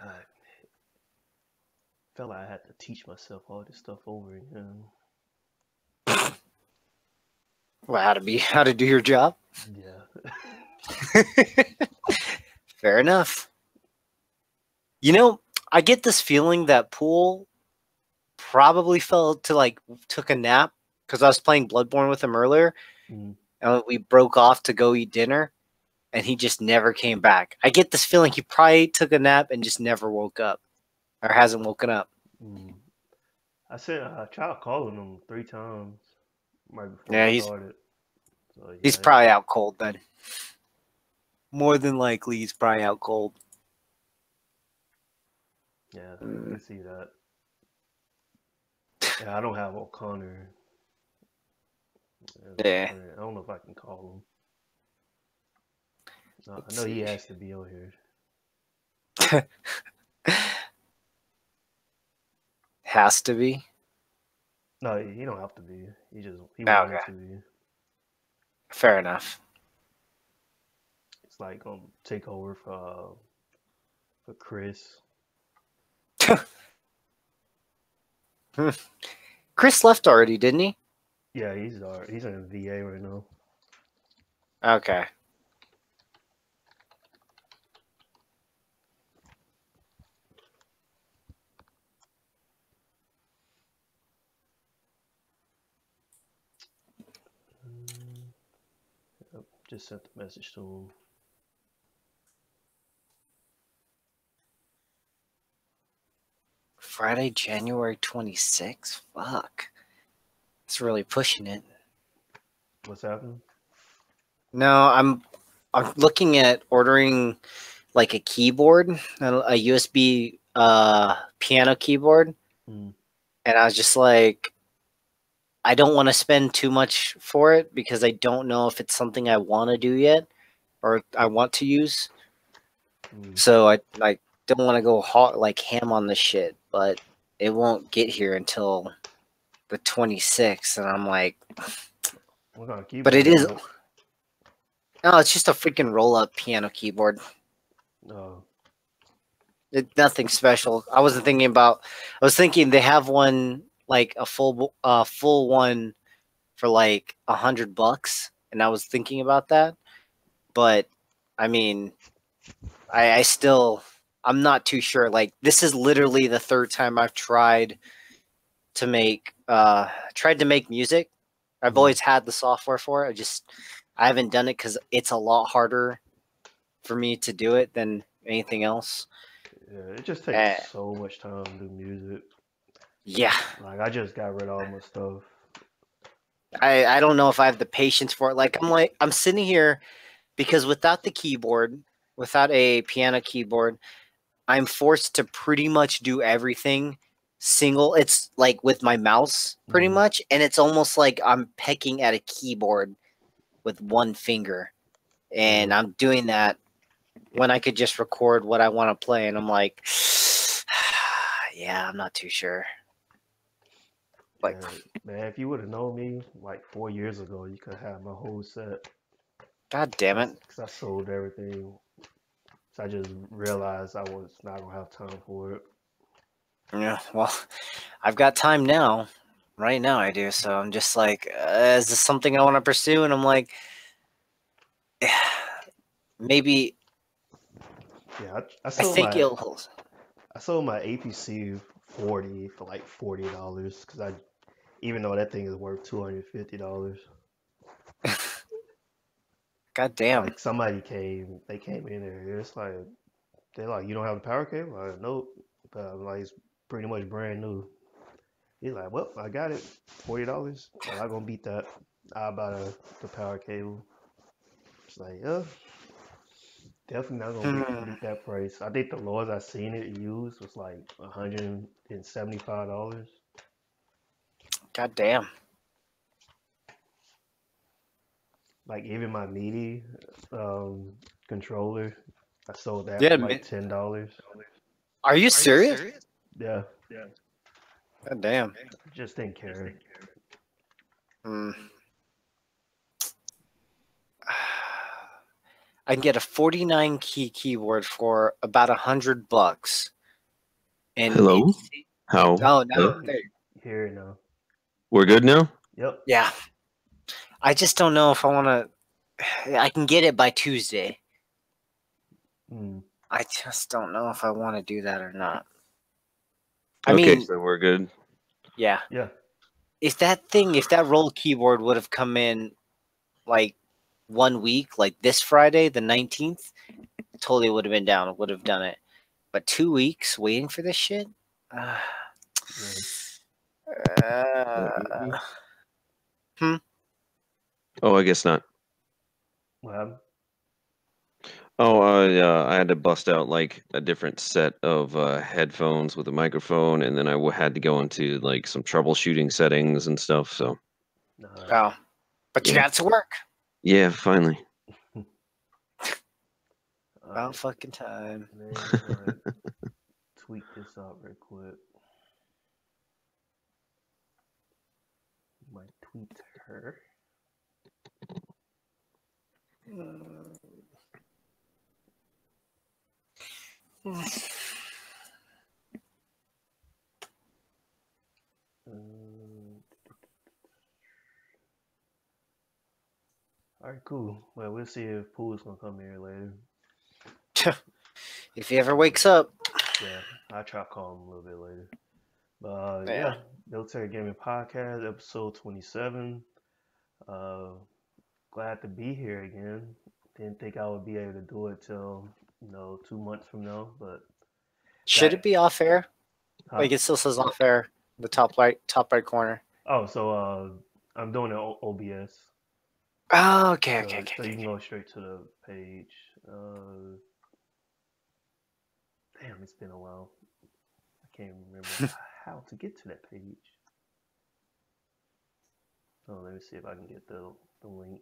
I felt like I had to teach myself all this stuff over again. Well, how to do your job. Yeah. Fair enough. You know, I get this feeling that Pool probably took a nap because I was playing Bloodborne with him earlier, Mm. and we broke off to go eat dinner, and he just never came back. I get this feeling he probably took a nap and just never woke up or hasn't woken up. Mm. I tried calling him 3 times right before Yeah, we he's started. So he's yeah, probably out cold then. More than likely, he's probably out cold. yeah, I Mm. can see that. Yeah, I don't have O'Connor as a Yeah. friend. I don't know if I can call him. No, I Let's know he see. has to be on here. Has to be. No, he don't have to be. He Okay. wanted to be. Fair enough. It's like take over for Chris. Chris left already, didn't he? Yeah, he's in VA right now. Okay. Mm, yep, just sent the message to him. Friday, January 26th? Fuck. It's really pushing it. What's happening? No, I'm looking at ordering like a keyboard, a USB piano keyboard, Mm, and I was just like, I don't want to spend too much for it because I don't know if it's something I want to do yet or I want to use. mm. So I like don't want to go hot like ham on this shit, but it won't get here until the 26th, and I'm like, What kind of but keyboard it is is it? no, it's just a freaking roll up piano keyboard. Oh, Nothing special. I wasn't thinking about. I was thinking they have one like a full one for like $100, and I was thinking about that. But I mean, I still I'm not too sure. Like this is literally the third time I've tried to make music. I've mm. always had the software for it. I haven't done it because it's a lot harder for me to do it than anything else. Yeah, it just takes Uh, so much time to do music. yeah, Like I just got rid of all my stuff. I don't know if I have the patience for it. Like I'm sitting here because without the keyboard, without a piano keyboard, I'm forced to pretty much do everything single. It's like with my mouse pretty Mm, much, and it's almost like I'm pecking at a keyboard with one finger, yeah, and I'm doing that when I could just record what I want to play, and I'm like, yeah, I'm not too sure. Like, yeah, man. If you would have known me like 4 years ago, you could have my whole set. god damn it. Cause I sold everything. So I just realized I was not gonna have time for it. Yeah, well, I've got time now. Right now, I do. So I'm just like, is this something I want to pursue? And I'm like, maybe Yeah, I I sold think my it'll. I sold my APC 40 for like $40 because I even though that thing is worth $250. God damn. Like they came in there. It's like they're like, you don't have the power cable? I'm like, nope. But I'm like, it's pretty much brand new. He's like, well, I got it, $40. I'm not gonna beat that. I buy the power cable. It's like, yeah, definitely not gonna Hmm. beat that price. I think the lowest I seen it used was like $175. God damn. Like even my MIDI um, controller, I sold that Yeah. for like $10. Are you serious? Yeah, God damn. just didn't care. Hmm. I can get a 49 key keyboard for about $100. And Hello? it's How? oh no, Hello? there. Here now. We're good now? Yep. Yeah. I just don't know if I want to. I can get it by Tuesday. Mm. I just don't know if I want to do that or not. Okay, I mean, so we're good. yeah. Yeah. If that roll keyboard would have come in like 1 week, like this Friday, the 19th, totally would have been down, would have done it. But 2 weeks waiting for this shit? Yeah. Oh, I guess not. What happened? Oh, yeah, I had to bust out like a different set of headphones with a microphone, and then I had to go into like some troubleshooting settings and stuff. So Oh. But you Yeah. got to work. yeah, finally. About fucking time. Man, tweak this out real quick. Might tweet her. All right, cool. Well, we'll see if Pooh's gonna come here later. If he ever wakes up. Yeah, I'll try to call him a little bit later. But Yeah. yeah, Military Gaming Podcast, episode 27. Glad to be here again. Didn't think I would be able to do it till 2 months from now, but Should it be off air? huh? Like it still says off air, the top right corner. Oh, so I'm doing it OBS. Oh, okay. So you can go straight to the page. Damn, it's been a while. I can't remember how to get to that page. So let me see if I can get the link.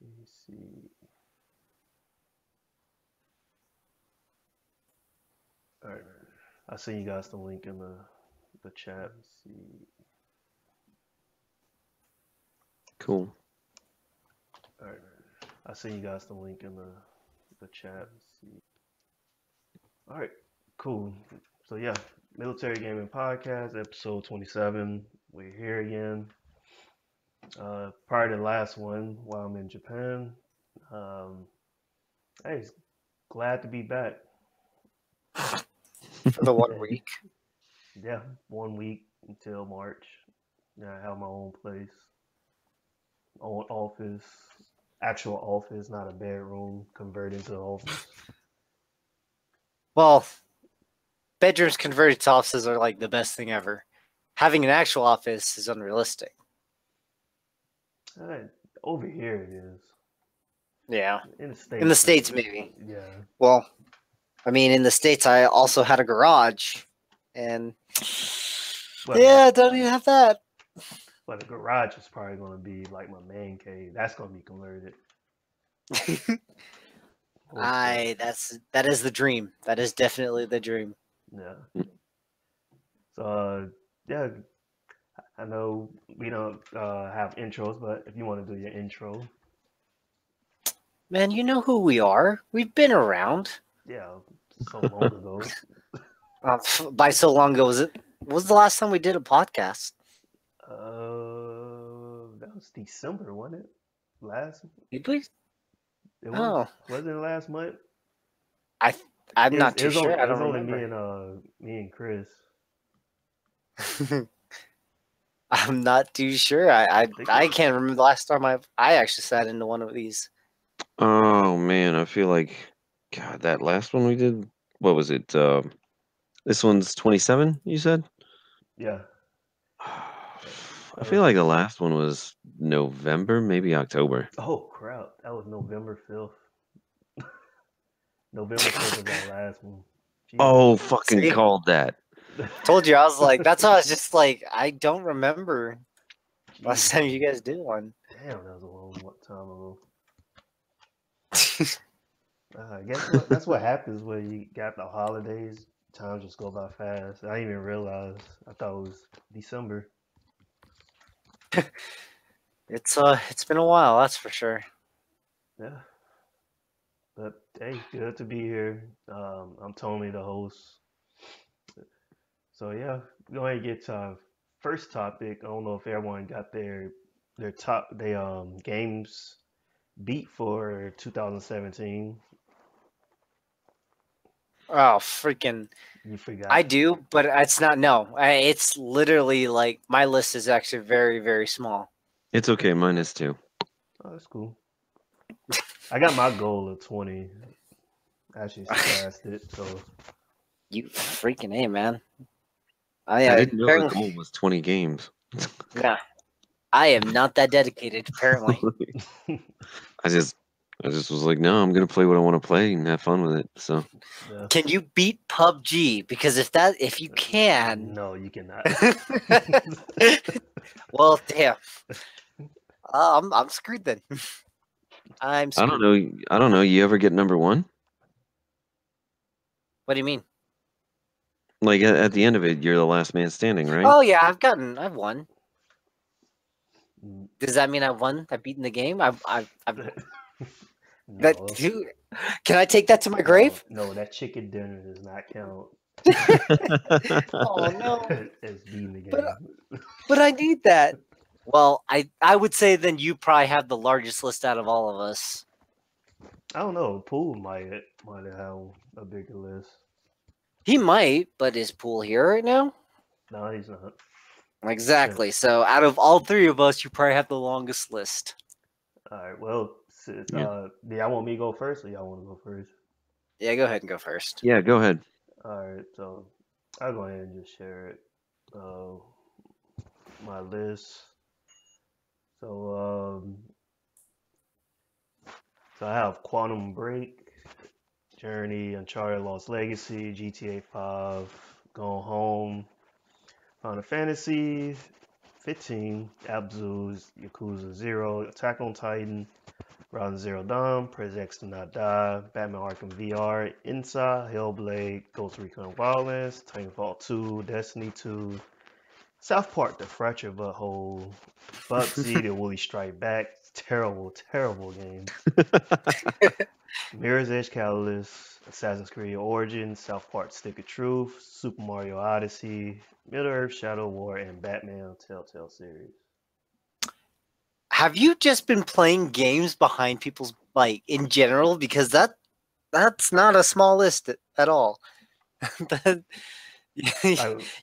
Let me see. All right, I'll send you guys the link in the chat. Let's see. Cool. All right, I'll send you guys the link in the chat. Let's see. All right, cool. So yeah, Military Gaming Podcast, episode 27. We're here again. Prior to the last one, while I'm in Japan, hey, glad to be back. For the 1 week. Yeah, 1 week until March. Yeah, I have my own place, own office, actual office, not a bedroom converted to office. Well, bedrooms converted to offices are like the best thing ever. Having an actual office is unrealistic. Over here it is. Yeah. In the States. In the States, maybe. Yeah. Well, I mean, in the States, I also had a garage, and yeah, I don't even have that. But the garage is probably going to be like my man cave. That's going to be converted. That is the dream. That is definitely the dream. Yeah. So yeah, I know we don't have intros, but if you want to do your intro. Man, you know who we are. We've been around. Yeah, so long ago. By so long ago, what was the last time we did a podcast? That was December, wasn't it? Did we? It was. Wasn't it last month? I'm not too sure. I don't only remember. me and Chris. I'm not too sure. I can't remember the last time I actually sat into one of these. Oh man, I feel like God, that last one we did. What was it? This one's 27. You said? Yeah. I feel like the last one was November, maybe October. Oh crap! That was November 5th. November 5th was that last one. Jeez. Oh, fucking called that. Told you, I was like, that's why I was just like, I don't remember last time you guys did one. Damn, that was a long time ago. I guess that's what happens when you got the holidays time just go by fast. I didn't even realize. I thought it was December. It's been a while, that's for sure. Yeah. But hey, good to be here. I'm Tony, the host. So yeah, go ahead and get to our first topic. I don't know if everyone got their top they games beat for 2017. Oh, freaking! You I forgot. do, but it's not. No, it's literally like my list is actually very, very small. It's okay. Mine is too. Oh, that's cool. I got my goal of 20. I actually surpassed it. So You freaking A, man. I I didn't know the apparently goal was 20 games. nah, I am not that dedicated. Apparently, I just was like, no, I'm gonna play what I want to play and have fun with it. So yeah. can you beat PUBG? Because if you can, No, you cannot. well, damn, I'm screwed then. I'm I screwed. don't know. I don't know. You ever get number one? What do you mean? Like at the end of it, you're the last man standing, right? Oh yeah, I've won. Mm, Does that mean I won? I've beaten the game. I've that. no, Dude, can I take that to my grave? no, that chicken dinner does not count Oh no, as beating the but game. but I need that. Well, I would say then you probably have the largest list out of all of us. I don't know. Pool might have a bigger list. He might, but is Pool here right now? No, he's not. Exactly. So out of all three of us, you probably have the longest list. All right. Well, since, Yeah. do y'all want me to go first, or y'all want to go first? Yeah, go ahead and go first. Yeah, go ahead. All right. So I'll go ahead and just share it. My list. So so I have Quantum Break, Journey, Uncharted Lost Legacy, GTA 5, Gone Home, Final Fantasy 15, Abzu's Yakuza 0, Attack on Titan, Horizon Zero Dawn, Press X Do Not Die, Batman Arkham VR, Inside, Hellblade, Ghost Recon Wildlands, Titanfall 2, Destiny 2, South Park: The Fractured Butthole, Bubsy: The Woolly Strike Back, terrible, terrible game. Mirror's Edge Catalyst, Assassin's Creed Origins, South Park: Stick of Truth, Super Mario Odyssey, Middle Earth: Shadow War, and Batman Telltale series. Have you just been playing games behind people's like in general? Because that's not a small list at all. That-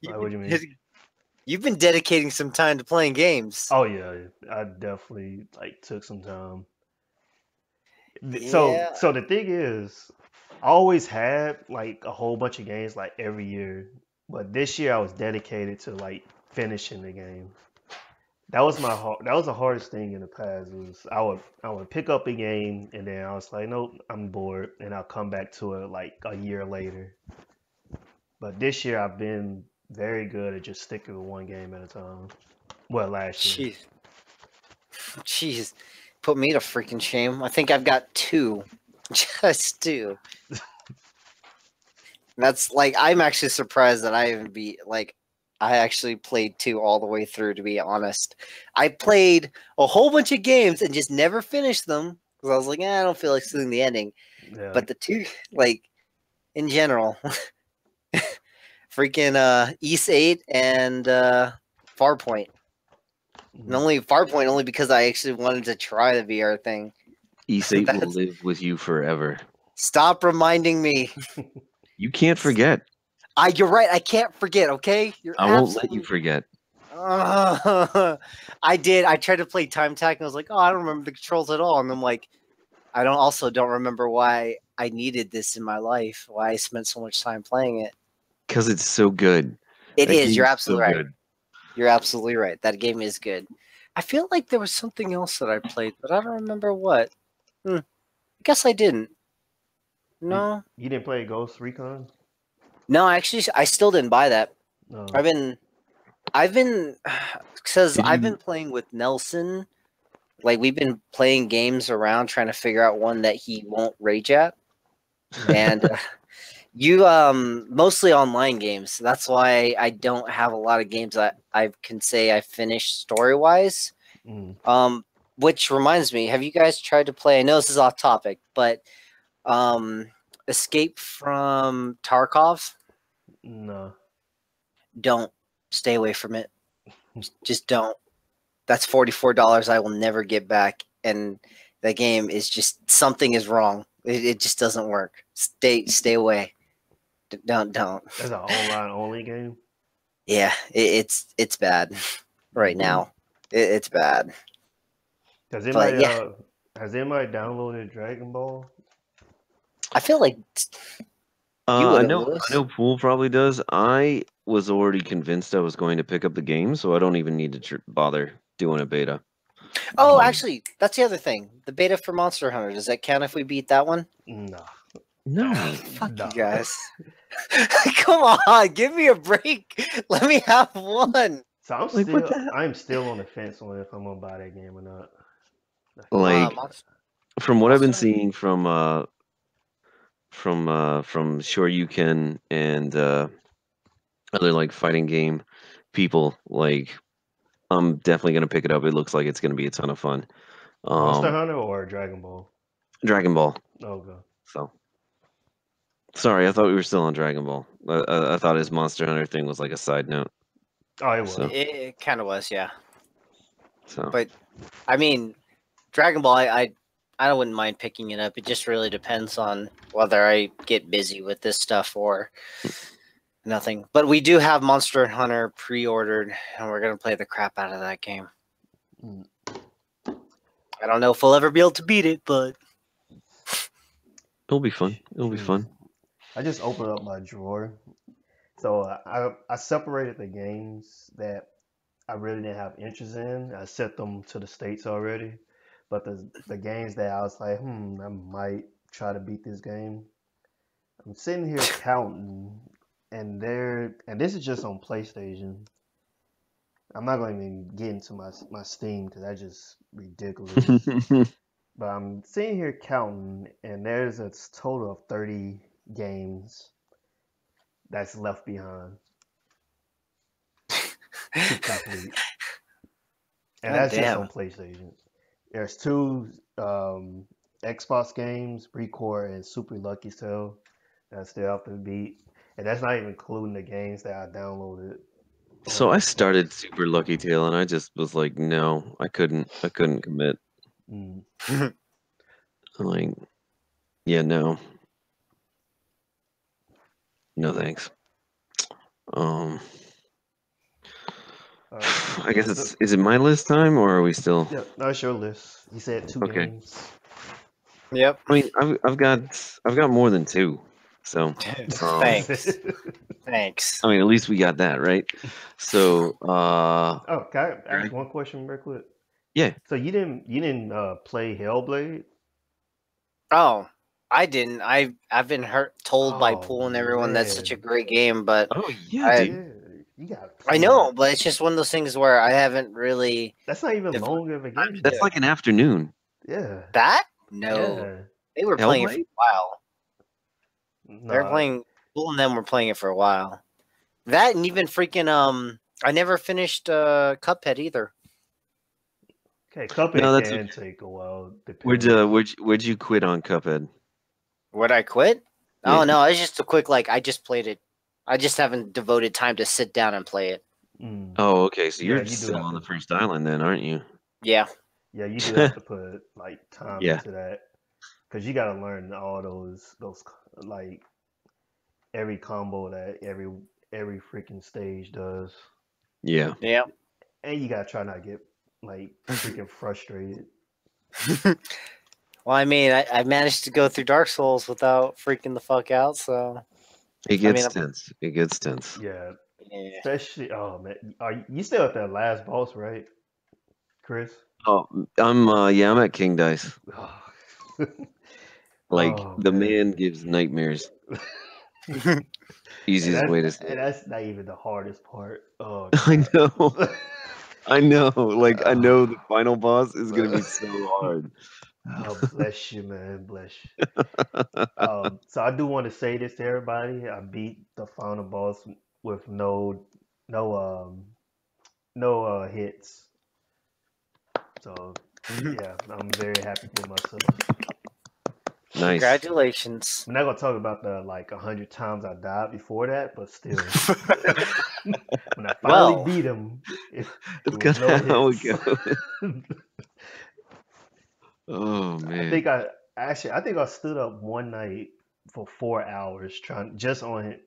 What do you mean? you've been dedicating some time to playing games. Oh yeah, I definitely like took some time. So Yeah. so the thing is, I always had like a whole bunch of games like every year, but this year I was dedicated to like finishing the game. That was the hardest thing in the past was I would pick up a game and then I was like, nope, I'm bored, and I'll come back to it like a year later. But this year I've been very good at just sticking with one game at a time. Well, last year. Jeez. Jeez. Put me to freaking shame. I think I've got two. Just two. That's like I'm actually surprised that I even beat like I actually played two all the way through, to be honest. I played a whole bunch of games and just never finished them because I was like, I don't feel like seeing the ending. Yeah. But the two, like in general, freaking East 8 and Farpoint. And Mm. only Farpoint only because I actually wanted to try the VR thing. E8 will That's, live with you forever. stop reminding me. You can't forget. You're right. I can't forget. Okay, you're I won't let you forget. I did. I tried to play Time Attack and I was like, oh, I don't remember the controls at all. And I'm like, I don't remember why I needed this in my life. Why I spent so much time playing it. Because it's so good. It That is. You're game's absolutely so right. good. You're absolutely right. That game is good. I feel like there was something else that I played, but I don't remember what. I guess I didn't. No. You didn't play Ghost Recon? No, actually, I still didn't buy that. No. I've been, because Did I've you- been playing with Nelson. Like we've been playing games around trying to figure out one that he won't rage at, and You mostly online games. That's why I don't have a lot of games that I can say I finished story wise. Mm. Which reminds me, have you guys tried to play? I know this is off topic, but Escape from Tarkov. No. Don't stay away from it. Just don't. That's $44 I will never get back, and the game is just something is wrong. It just doesn't work. Stay away. Don't. That's an online only game. Yeah, it's bad right now. It's bad. Has But anybody yeah, downloaded Dragon Ball? I feel like you I would have, know, I Lewis. know. Pool probably does. I was already convinced I was going to pick up the game, so I don't even need to bother doing a beta. Oh, Um, actually, that's the other thing. The beta for Monster Hunter. Does that count if we beat that one? Nah. no, Fuck Nah. you guys. Come on, give me a break. Let me have one. So like what the hell? I'm still on the fence on if I'm gonna buy that game or not. Like from what I've been Monster. seeing from Sure You Can and other like fighting game people, like I'm definitely gonna pick it up. It looks like it's gonna be a ton of fun. Monster Um, Hunter or Dragon Ball? Dragon Ball. Okay. So sorry, I thought we were still on Dragon Ball. I thought his Monster Hunter thing was like a side note. Oh, it was. So It kind of was, yeah. so But I mean, Dragon Ball, I wouldn't mind picking it up. It just really depends on whether I get busy with this stuff or nothing. But we do have Monster Hunter pre-ordered, and we're gonna play the crap out of that game. Mm. I don't know if we'll ever be able to beat it, but it'll be fun. It'll be fun. I just opened up my drawer. So I separated the games that I really didn't have interest in. I set them to the states already. But the games that I was like, I might try to beat this game. I'm sitting here counting, and this is just on PlayStation. I'm not going to even get into my Steam because that's just ridiculous. But I'm sitting here counting, and there's a total of 30 games that's left behind to complete. And God that's just damn. on PlayStation. There's two Xbox games, Recore and Super Lucky Cell, that still have to beat. And that's not even including the games that I downloaded on So I Xbox. started Super Lucky Tail and I just was like, no, I couldn't commit. Mm. I'm like, yeah, no. No thanks. Um All right. I guess is it my list time or are we still Yeah, that's your list. You said two okay? games. Yep. I mean, I've got more than two. So, Thanks. Thanks. I mean, at least we got that, right? So, Oh, can I ask one question real quick? yeah. So you didn't play Hellblade? Oh, I didn't. I've been told by Oh Pool and everyone that's such a man. great game, but Oh yeah, I dude. Yeah, you gotta I play know, that. but it's just one of those things where I haven't really That's not even devoted long of a time game. into That's it. like an afternoon. Yeah, That? No, yeah. they were playing it for Hellblade? a while. They were Nah. playing. Pool and them were playing it for a while. That and even freaking I never finished Cuphead either. Okay, No, Cuphead that's okay. can take a while, Where'd depending. where'd you quit on Cuphead? Would I quit? Yeah. Oh no, it's just a quick I just played it. I just haven't devoted time to sit down and play it. Mm. Oh, okay. So Yeah, you're you do still have on to. the first island then, aren't you? Yeah. Yeah, you do have to put like time Yeah. into that because you gotta learn all those like every combo that every freaking stage does, Yeah. Yeah. and you gotta try not to get like freaking frustrated. Well, I mean, I managed to go through Dark Souls without freaking the fuck out. So It I mean, gets tense. It gets tense. Yeah, yeah. especially oh man, are you still at that last boss, right, Chris? Oh, I'm at King Dice. Like Oh the man man. gives nightmares. and Easiest way to say it. that's not even the hardest part. Oh I god. know. I know. Like I Oh. know the final boss is gonna be so hard. Oh, bless you, man. Bless you. So I do want to say this to everybody. I beat the final boss with no, no hits. So yeah, I'm very happy with myself. Nice. Congratulations. I'm not gonna talk about the like 100 times I died before that, but still, when I finally Well, beat him, it That's was kind no of how it hits. goes. Oh I man. think I think I stood up one night for 4 hours trying just on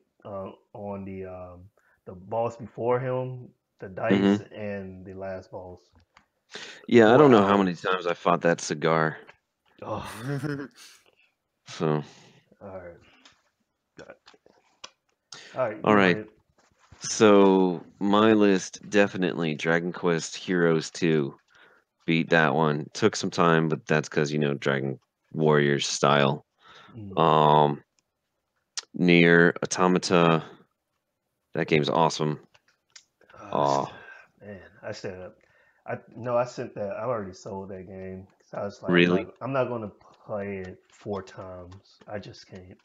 the boss before him, the Hmm. dice, and the last boss. Yeah, I Four don't know how many hours. times I fought that cigar. Oh, So, all right, all right. all You right. want So my list definitely Dragon Quest Heroes 2. Beat that one. Took some time, but that's because Dragon Warriors style. it? Um, Nier Automata. That game's awesome. Uh, Oh, man, I said, I no, I sent that. I already sold that game. 'Cause I was like, really? I'm not gonna play it 4 times. I just can't.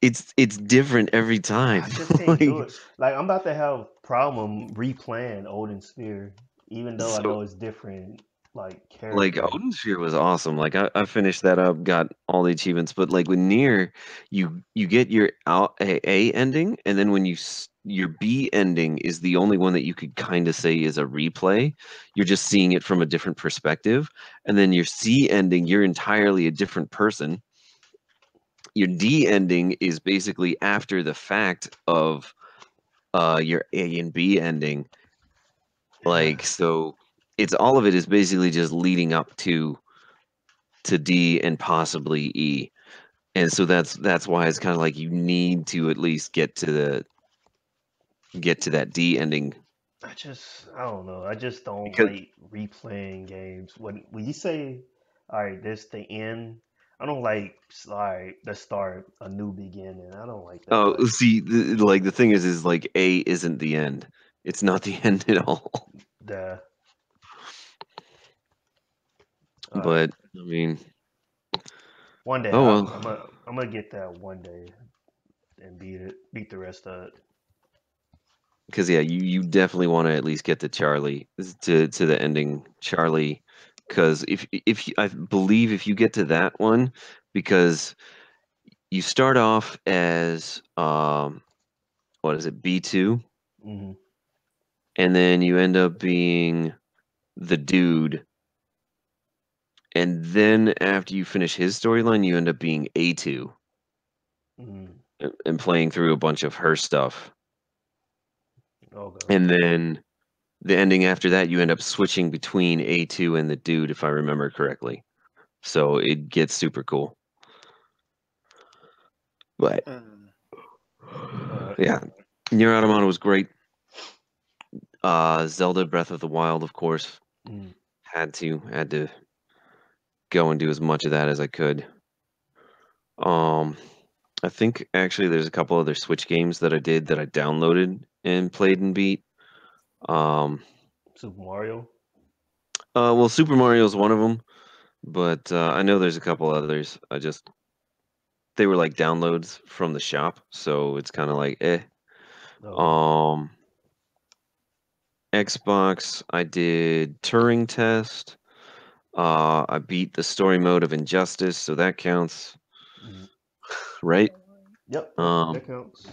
It's different every time. I just can't do Like it. Like I'm about to have a problem replaying Odin Spear, even though I so know it's different, like like character. Odin Sphere was awesome. Like I finished that up, got all the achievements, but like with Nier, you get your A ending, and then when your B ending is the only one that you could kind of say is a replay. You're just seeing it from a different perspective, and then your C ending, you're entirely a different person. Your D ending is basically after the fact of your A and B ending. Yeah, Like so, it's all of it is basically just leading up to D and possibly E. And so that's why it's kind of like you need to at least get to that D ending I don't know. I just don't because like replaying games. When you say, all right, this the end. I don't like the start, a new beginning. I don't like that. oh Like see like the thing is like A isn't the end. It's not the end at all. the all right. But I mean, One day oh I'm gonna get that one day and beat the rest of it. because yeah, you definitely want to at least get to Charlie to the ending Charlie because I believe if you get to that one because you start off as what is it B2 Hmm. and then you end up being the dude and then after you finish his storyline you end up being A2 Hmm. and playing through a bunch of her stuff Okay. and then the ending after that you end up switching between A2 and the dude if I remember correctly so it gets super cool but mm, All right. yeah Nier Automata was great Zelda Breath of the Wild of course Mm. had to go and do as much of that as I could um I think actually there's a couple other Switch games that I did that I downloaded and played and beat. Um, Super Mario. well, Super Mario is one of them, but I know there's a couple others. They were like downloads from the shop, so it's kind of like eh. Okay. Um, Xbox, I did Turing Test. I beat the story mode of Injustice, so that counts, Mm. right? Yep. Yep. Um, That counts.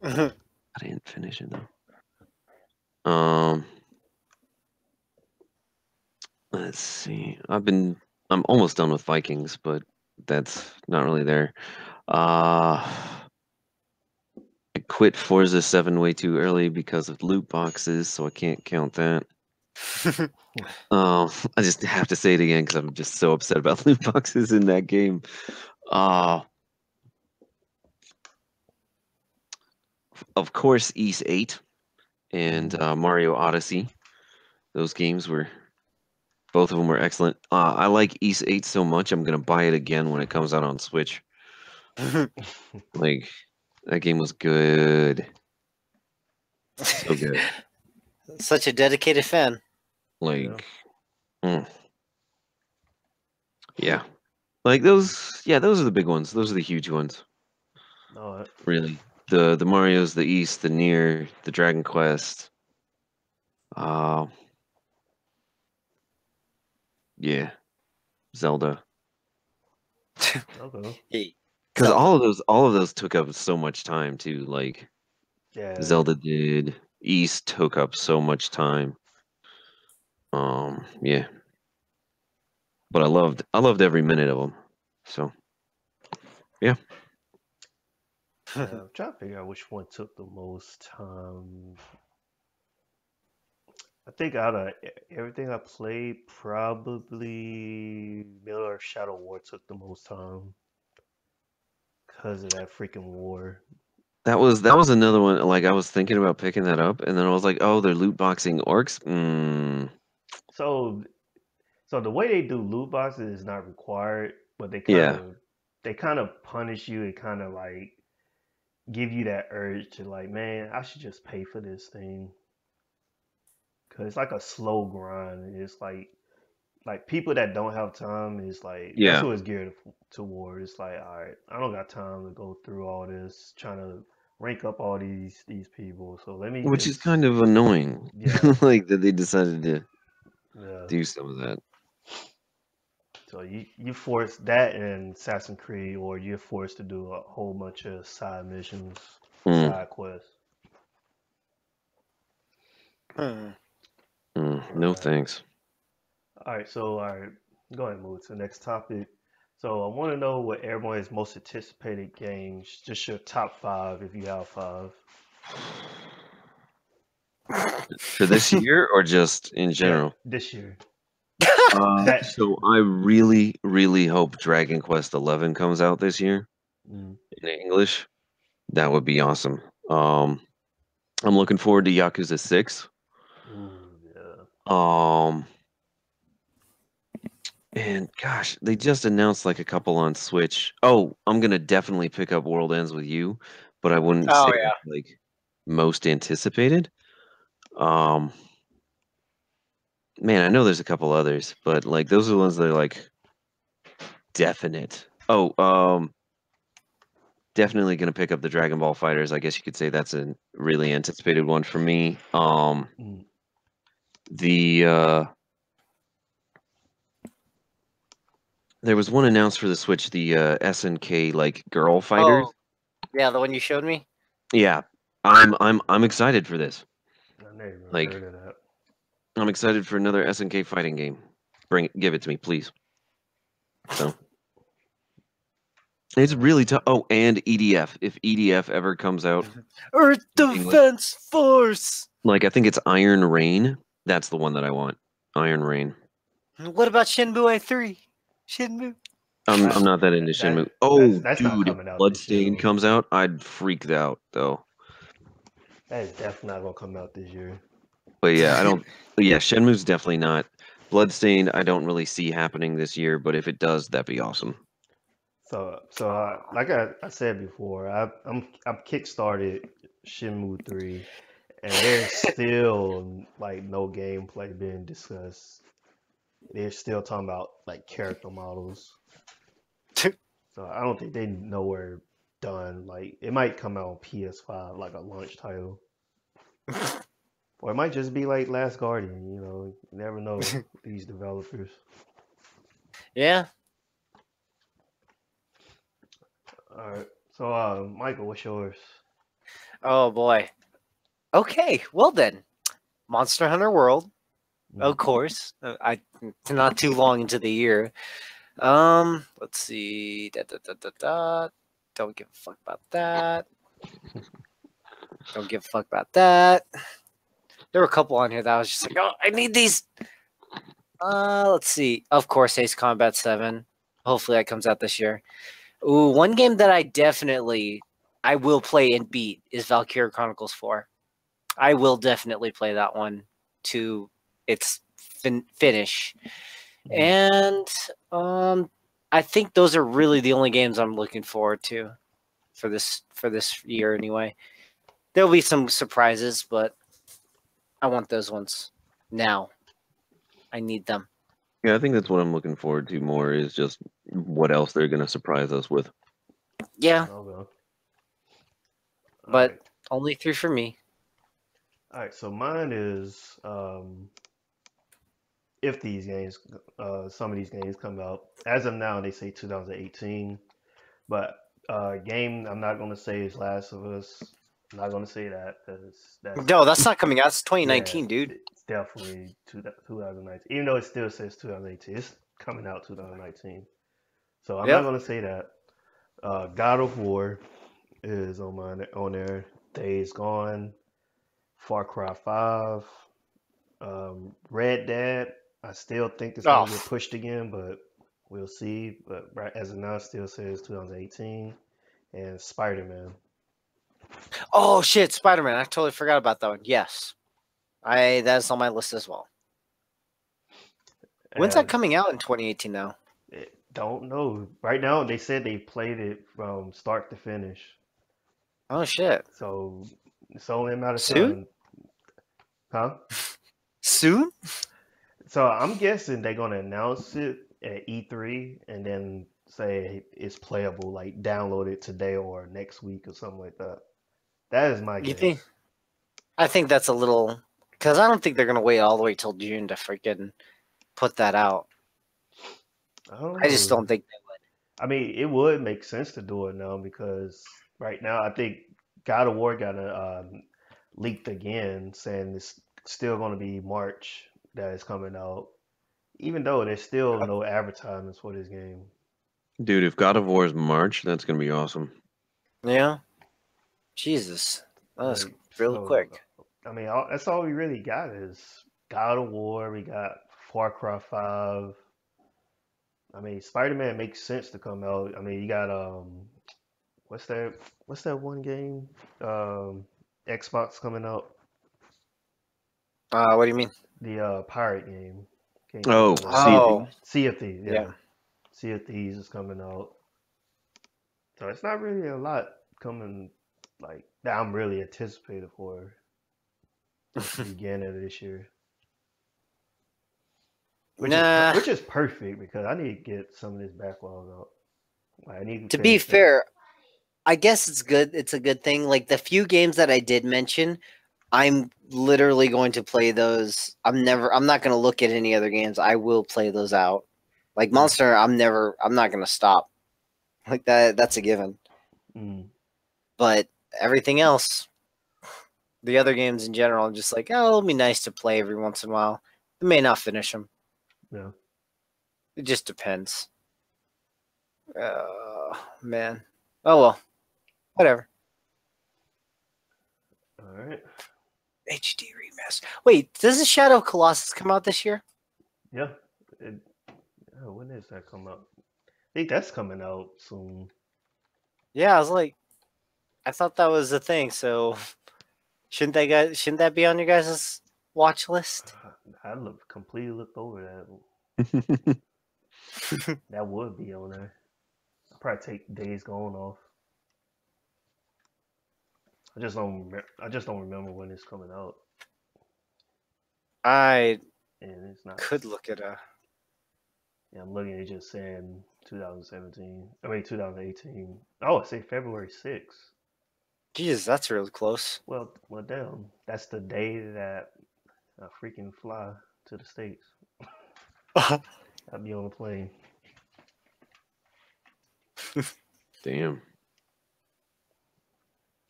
I didn't finish it though. Let's see. I'm almost done with Vikings, but that's not really there. Uh I quit Forza 7 way too early because of loot boxes, so I can't count that. I just have to say it again because I'm just so upset about loot boxes in that game. Uh of course, East 8 and Mm. Mario Odyssey. Those games were both of them were excellent. I like East 8 so much, I'm gonna buy it again when it comes out on Switch. Like that game was good. So good. Such a dedicated fan. Yeah. Like, mm. Yeah. Like those, yeah, those are the big ones. Those are the huge ones. No, Really. The Marios, the East, the Nier, the Dragon Quest. Uh yeah, Zelda. okay. Hey, Because Zelda. all of those took up so much time too. Like Yeah. Zelda did. East took up so much time. Yeah. But I loved every minute of them. So yeah. Yeah. I'm trying to figure out which one took the most time. I think out of everything I played, probably Middle Earth Shadow War took the most time because of that freaking war. That was another one. Like I was thinking about picking that up, and then I was like, oh, they're loot boxing orcs. So, so the way they do loot boxes is not required, but Yeah. they kind of punish you and kind of like give you that urge to like, man, I should just pay for this thing because it's like a slow grind. And it's like people that don't have time is like that's Yeah. what it's geared toward. It's like, all right, I don't got time to go through all this trying to rank up all these people. So let me Which is just kind of annoying. yeah Like that they decided to yeah. do some of that. So you force that in Assassin's Creed, or you're forced to do a whole bunch of side missions, Mm, side quests. Hmm. All no right, thanks. all right. So all right, go ahead and move to the next topic. So I want to know what everyone's most anticipated games. Just your top five, if you have five. For this year or just in Yeah, general? this year. That So I really, really hope Dragon Quest 11 comes out this year mm, in English. That would be awesome. Um, I'm looking forward to Yakuza 6. ooh, yeah. Um, and gosh, they just announced like a couple on Switch. Oh, I'm gonna definitely pick up World Ends with You, but I wouldn't say Oh yeah. that's like most anticipated. Um, Man, I know there's a couple others, but like those are the ones that are like definite. Oh, definitely gonna pick up the Dragon Ball Fighters. I guess you could say that's a really anticipated one for me. Mm, The There was one announced for the Switch, the SNK like Girl Fighters. Oh yeah, the one you showed me. Yeah, I'm excited for this. I never even Like heard of that. I'm excited for another SNK fighting game. Give it to me, please. So it's All really tough. Oh, and EDF. If EDF ever comes out Earth in English, Defense Force. like I think it's Iron Rain. That's the one that I want. Iron Rain. What about Shenmue 3? Shenmue. I'm not that into That Shenmue. Oh, that's not dude, if coming out this year Bloodstained though. comes out, I'd freak out though. That is definitely not gonna come out this year. But yeah, I don't. But yeah, Shenmue's definitely not. Bloodstained, I don't really see happening this year. But if it does, that'd be awesome. So like I said before, I've kickstarted Shenmue 3, and there's still like no gameplay being discussed. They're still talking about like character models. So I don't think they know we're done. Like it might come out on PS5 like a launch title, or it might just be like Last Guardian. You never know with these developers. Yeah. All right. So Michael, what's yours? Oh boy. Okay. Well then, Monster Hunter World, Mm, of course. It's not too long into the year. Let's see. Da, da, da, da, da. Don't give a fuck about that. Don't give a fuck about that. There were a couple on here that I was just like, oh, I need these. Let's see. Of course, Ace Combat 7. Hopefully that comes out this year. Ooh, one game that I will play and beat is Valkyria Chronicles 4. I will definitely play that one to its finish. mm. And I think those are really the only games I'm looking forward to for this year anyway. There'll be some surprises, but I want those ones now. I need them. Yeah, I think that's what I'm looking forward to more is just what else they're gonna surprise us with. Yeah, Okay. All but right. only 3 for me. All right. So mine is if these games, some of these games come out. As of now, they say 2018. But game I'm not gonna say is Last of Us. I'm not gonna say that because that's No, that's not coming out. It's yeah, 2019, dude. it's definitely 2019. Even though it still says 2018, it's coming out 2019. So I'm not Yep. gonna say that. God of War is on there. Days Gone, Far Cry 5, Red Dead. I still think it's Oh, gonna get pushed again, but we'll see. But right as of now, it still says 2018 and Spider Man. oh shit, Spider-Man. I totally forgot about that one. Yes, that's on my list as well. When's that And coming out in 2018 now? don't know. Right now, they said they played it from start to finish, Oh shit. so it's only a matter of Soon? time, huh? Soon? So I'm guessing they're gonna announce it at E3 and then say it's playable, like download it today or next week or something like that. That is my You think? guess. I think that's a little because I don't think they're gonna wait all the way till June to freaking put that out. I don't I just know. don't think I mean, it would make sense to do it now because right now I think God of War got leaked again, saying it's still going to be March that is coming out, even though there's still no advertisements for this game. Dude, if God of War is March, that's gonna be awesome. they would. Yeah. Jesus, that was Like, really so, quick. I mean, that's all we really got is God of War. We got Far Cry 5. I mean, Spider-Man makes sense to come out. I mean, you got what's that? What's that one game? Xbox coming out. What do you mean? The pirate game. Can't think Oh, of it. Sea of Oh, Thieves. Sea of Thieves, yeah. yeah. Sea of Thieves is coming out. So it's not really a lot coming like that I'm really anticipated for at the beginning of this year. Nah. Which is perfect because I need to get some of this backlog out. Like, I need to To be finish that. fair, I guess it's good. It's a good thing. Like the few games that I did mention, I'm literally going to play those. I'm not going to look at any other games. I will play those out. Like Mm, Monster, I'm not going to stop. Like that's a given. mm, But everything else, the other games in general, I'm just like, oh, it'll be nice to play every once in a while. I may not finish them. yeah. It just depends. Man. Oh well, whatever. All right. HD remaster. Wait, doesn't Shadow of Colossus come out this year? Yeah. It, oh, when does that come out? I think that's coming out soon. Yeah, I was like, I thought that was a thing. So shouldn't that be on your guys' watch list? I completely looked over that. That would be on there. I'll probably take Days Gone off. I just don't remember when it's coming out, I and it's not. could look at a. Yeah, I'm looking at it just saying 2017. I mean 2018. Oh, say February 6th. Jesus, that's really close. Well, damn. That's the day that I freaking fly to the States. I'll be on a plane. Damn.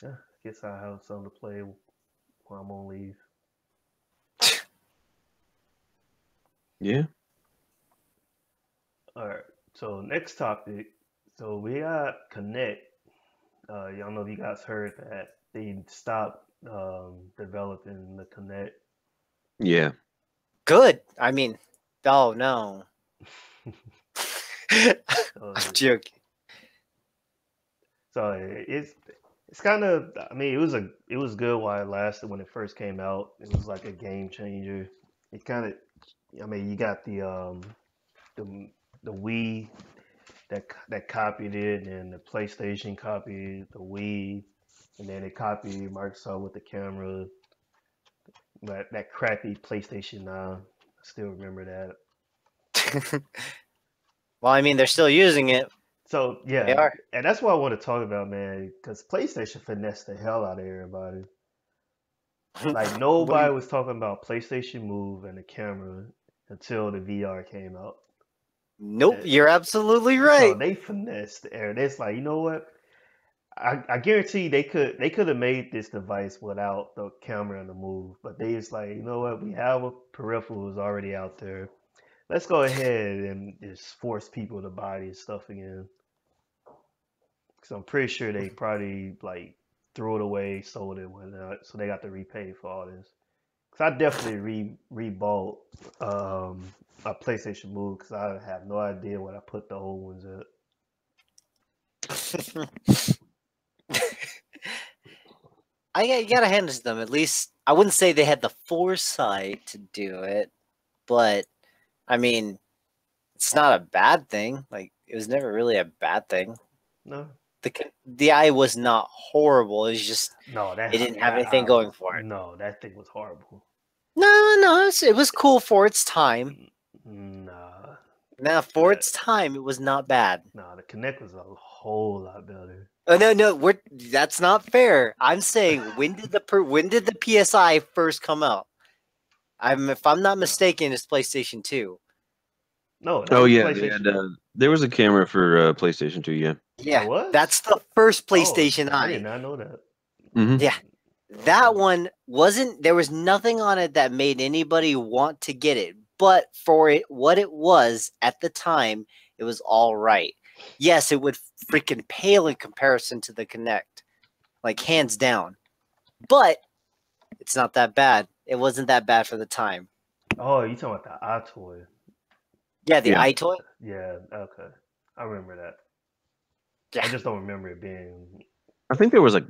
Yeah, guess I have something to play while I'm on leave. Yeah. All right. So next topic. So we got Connect. Y'all know if you guys heard that they stopped developing the Connect. Yeah. Good. I mean, oh no. uh, I'm joking. so it's kind of. I mean, it was good while it lasted when it first came out. It was like a game changer. It kind of. I mean, you got the the Wii that copied it, and the PlayStation copied the Wii, and then it copied Microsoft with the camera. That crappy PlayStation 9. I still remember that. Well, I mean, they're still using it. So They yeah, are. and that's what I want to talk about, man. Because PlayStation finessed the hell out of everybody. Like What do nobody you- was talking about PlayStation Move and the camera until the VR came out. Nope, you're absolutely So right. they finessed the air. It's like, you know what? I guarantee they could have made this device without the camera and the move, but they just like, you know what? We have a peripherals already out there. Let's go ahead and just force people to buy this stuff again. Because I'm pretty sure they probably like threw it away, sold it, whatnot. So they got to repay for all this. Because I definitely rebought a PlayStation Move because I have no idea what I put the old ones at. You gotta hand it to them. At least I wouldn't say they had the foresight to do it, but I mean, it's not a bad thing. Like it was never really a bad thing. No, The eye was not horrible. It's just no, it didn't have anything going for it. no, that thing was horrible. No, it was cool for its time. Nah, Now for its time, it was not bad. nah, the Connect was a whole lot better. Oh no, that's not fair. I'm saying when did the PSI first come out? If I'm not mistaken, it's PlayStation 2. No, that Oh was yeah, they had PlayStation. there was a camera for PlayStation 2. Yeah. Yeah, It was? that's the first Oh, PlayStation I Eye. did not know that. Hmm. Yeah, that Okay. one wasn't. There was nothing on it that made anybody want to get it. But for what it was at the time, it was all right. Yes, it would freaking pale in comparison to the Kinect, like hands down. But it's not that bad. It wasn't that bad for the time. Oh, you talking about the iToy? Yeah, the Yeah. iToy. Yeah, okay. I remember that. Yeah. I just don't remember it being. I think there was a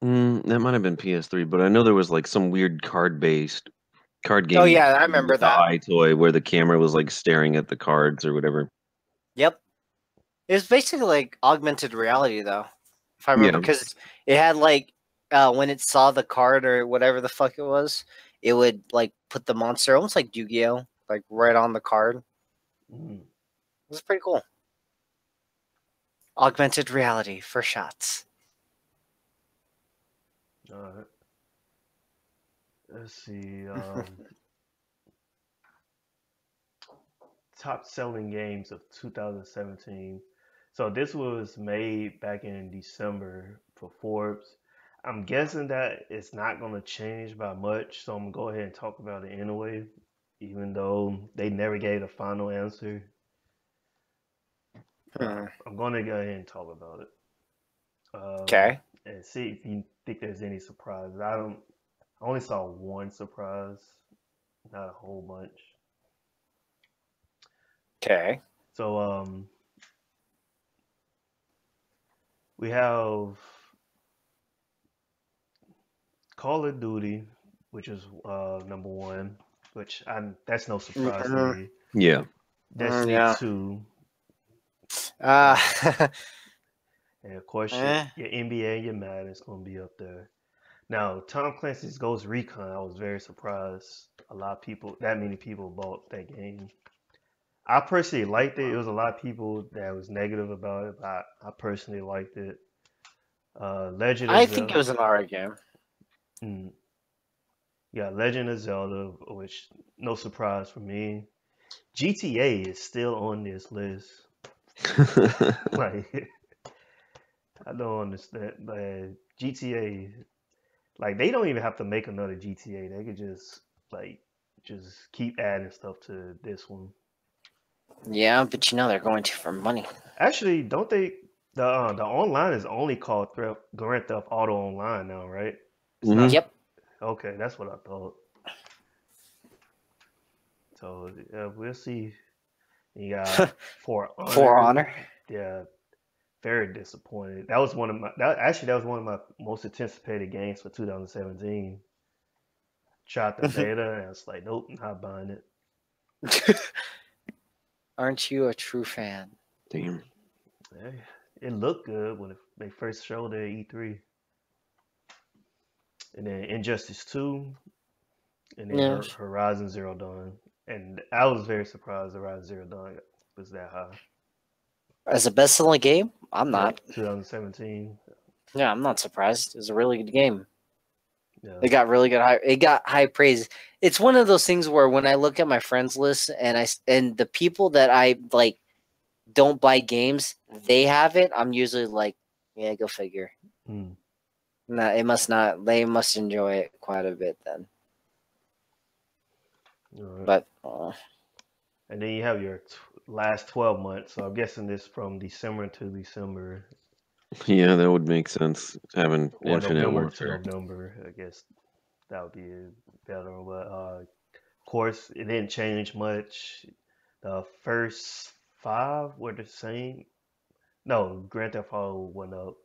that might have been PS3, but I know there was like some weird card Oh game yeah, I remember with the that. iToy where the camera was like staring at the cards or whatever. Yep. It was basically like augmented reality, though, if I remember, Yeah. because it had like when it saw the card or whatever the fuck it was, it would like put the monster almost like Yu-Gi-Oh, like right on the card. Mm, It was pretty cool. Augmented reality for shots. all right. Let's see. Top selling games of 2017. So this was made back in December for Forbes. I'm guessing that it's not going to change by much, so I'm going to go ahead and talk about it anyway, even though they never gave a final answer. I'm going to go ahead and talk about it. Okay. And see if you think there's any surprises. I only saw one surprise, not a whole bunch. Okay. So we have Call of Duty, which is number one, which that's no surprise to me. Yeah. Destiny Yeah. 2, Uh, and of course eh. your NBA, your Madden is gonna be up there. Now Tom Clancy's Ghost Recon, I was very surprised. That many people bought that game. I personally liked it. It was a lot of people that was negative about it, but I personally liked it. Legend of I think it Zelda. was an alright game. Mm, yeah, Legend of Zelda, which no surprise for me. GTA is still on this list. Like, I don't understand. But GTA, like, they don't even have to make another GTA. They could just keep adding stuff to this one. Yeah, but they're going to for money. Actually, don't they? The online is only called Grand Theft Auto Online now, right? It's Mhm. not. Yep. Okay, that's what I thought. So yeah, we'll see. You got For For Honor. Honor. Yeah, very disappointed. That was one of my most anticipated games for 2017. Tried the beta and it's like, nope, not buying it. Aren't you a true fan? Damn. It looked good when they first showed it at E3. And then Injustice 2, and then Yeah. Horizon Zero Dawn. And I was very surprised Horizon Zero Dawn was that high. As a best-selling game, I'm Yeah, not. 2017. Yeah, I'm not surprised. It's a really good game. Yeah. It got really good high. It got high praise. It's one of those things where when I look at my friends list and the people that I like don't buy games, they have it. I'm usually like, yeah, go figure. Mm. No, it must not. They must enjoy it quite a bit then. Right. But and then you have your last 12 months. So I'm guessing this from December to December. Yeah, that would make sense. Having Or Infinite November to Warfare. November. I guess that would be better. But of course, it didn't change much. The first 5 were the same. No, Grand Theft Auto went up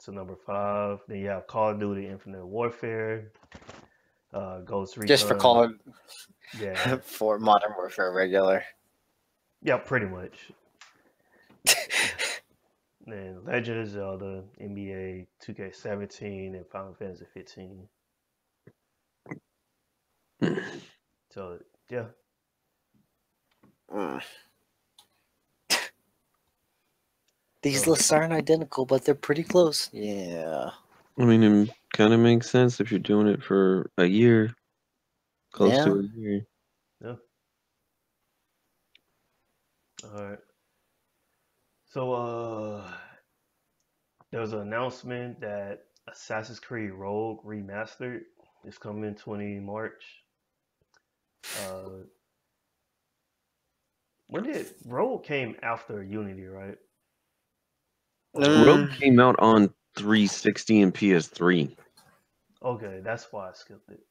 to number 5. Then you have Call of Duty Infinite Warfare, Ghost just for Recon. calling Yeah. for Modern Warfare regular. Yeah, pretty much. And Legend of Zelda, NBA 2K17, and Final Fantasy 15. So, yeah. Mm. These So, lists aren't identical, but they're pretty close. Yeah. I mean, it kind of makes sense if you're doing it for a year, close Yeah. to a year. yeah. All right. So, there was an announcement that Assassin's Creed Rogue Remastered is coming 20 March. When did Rogue came after Unity, right? Rogue Mm. came out on 360 and PS3. Okay, that's why I skipped it.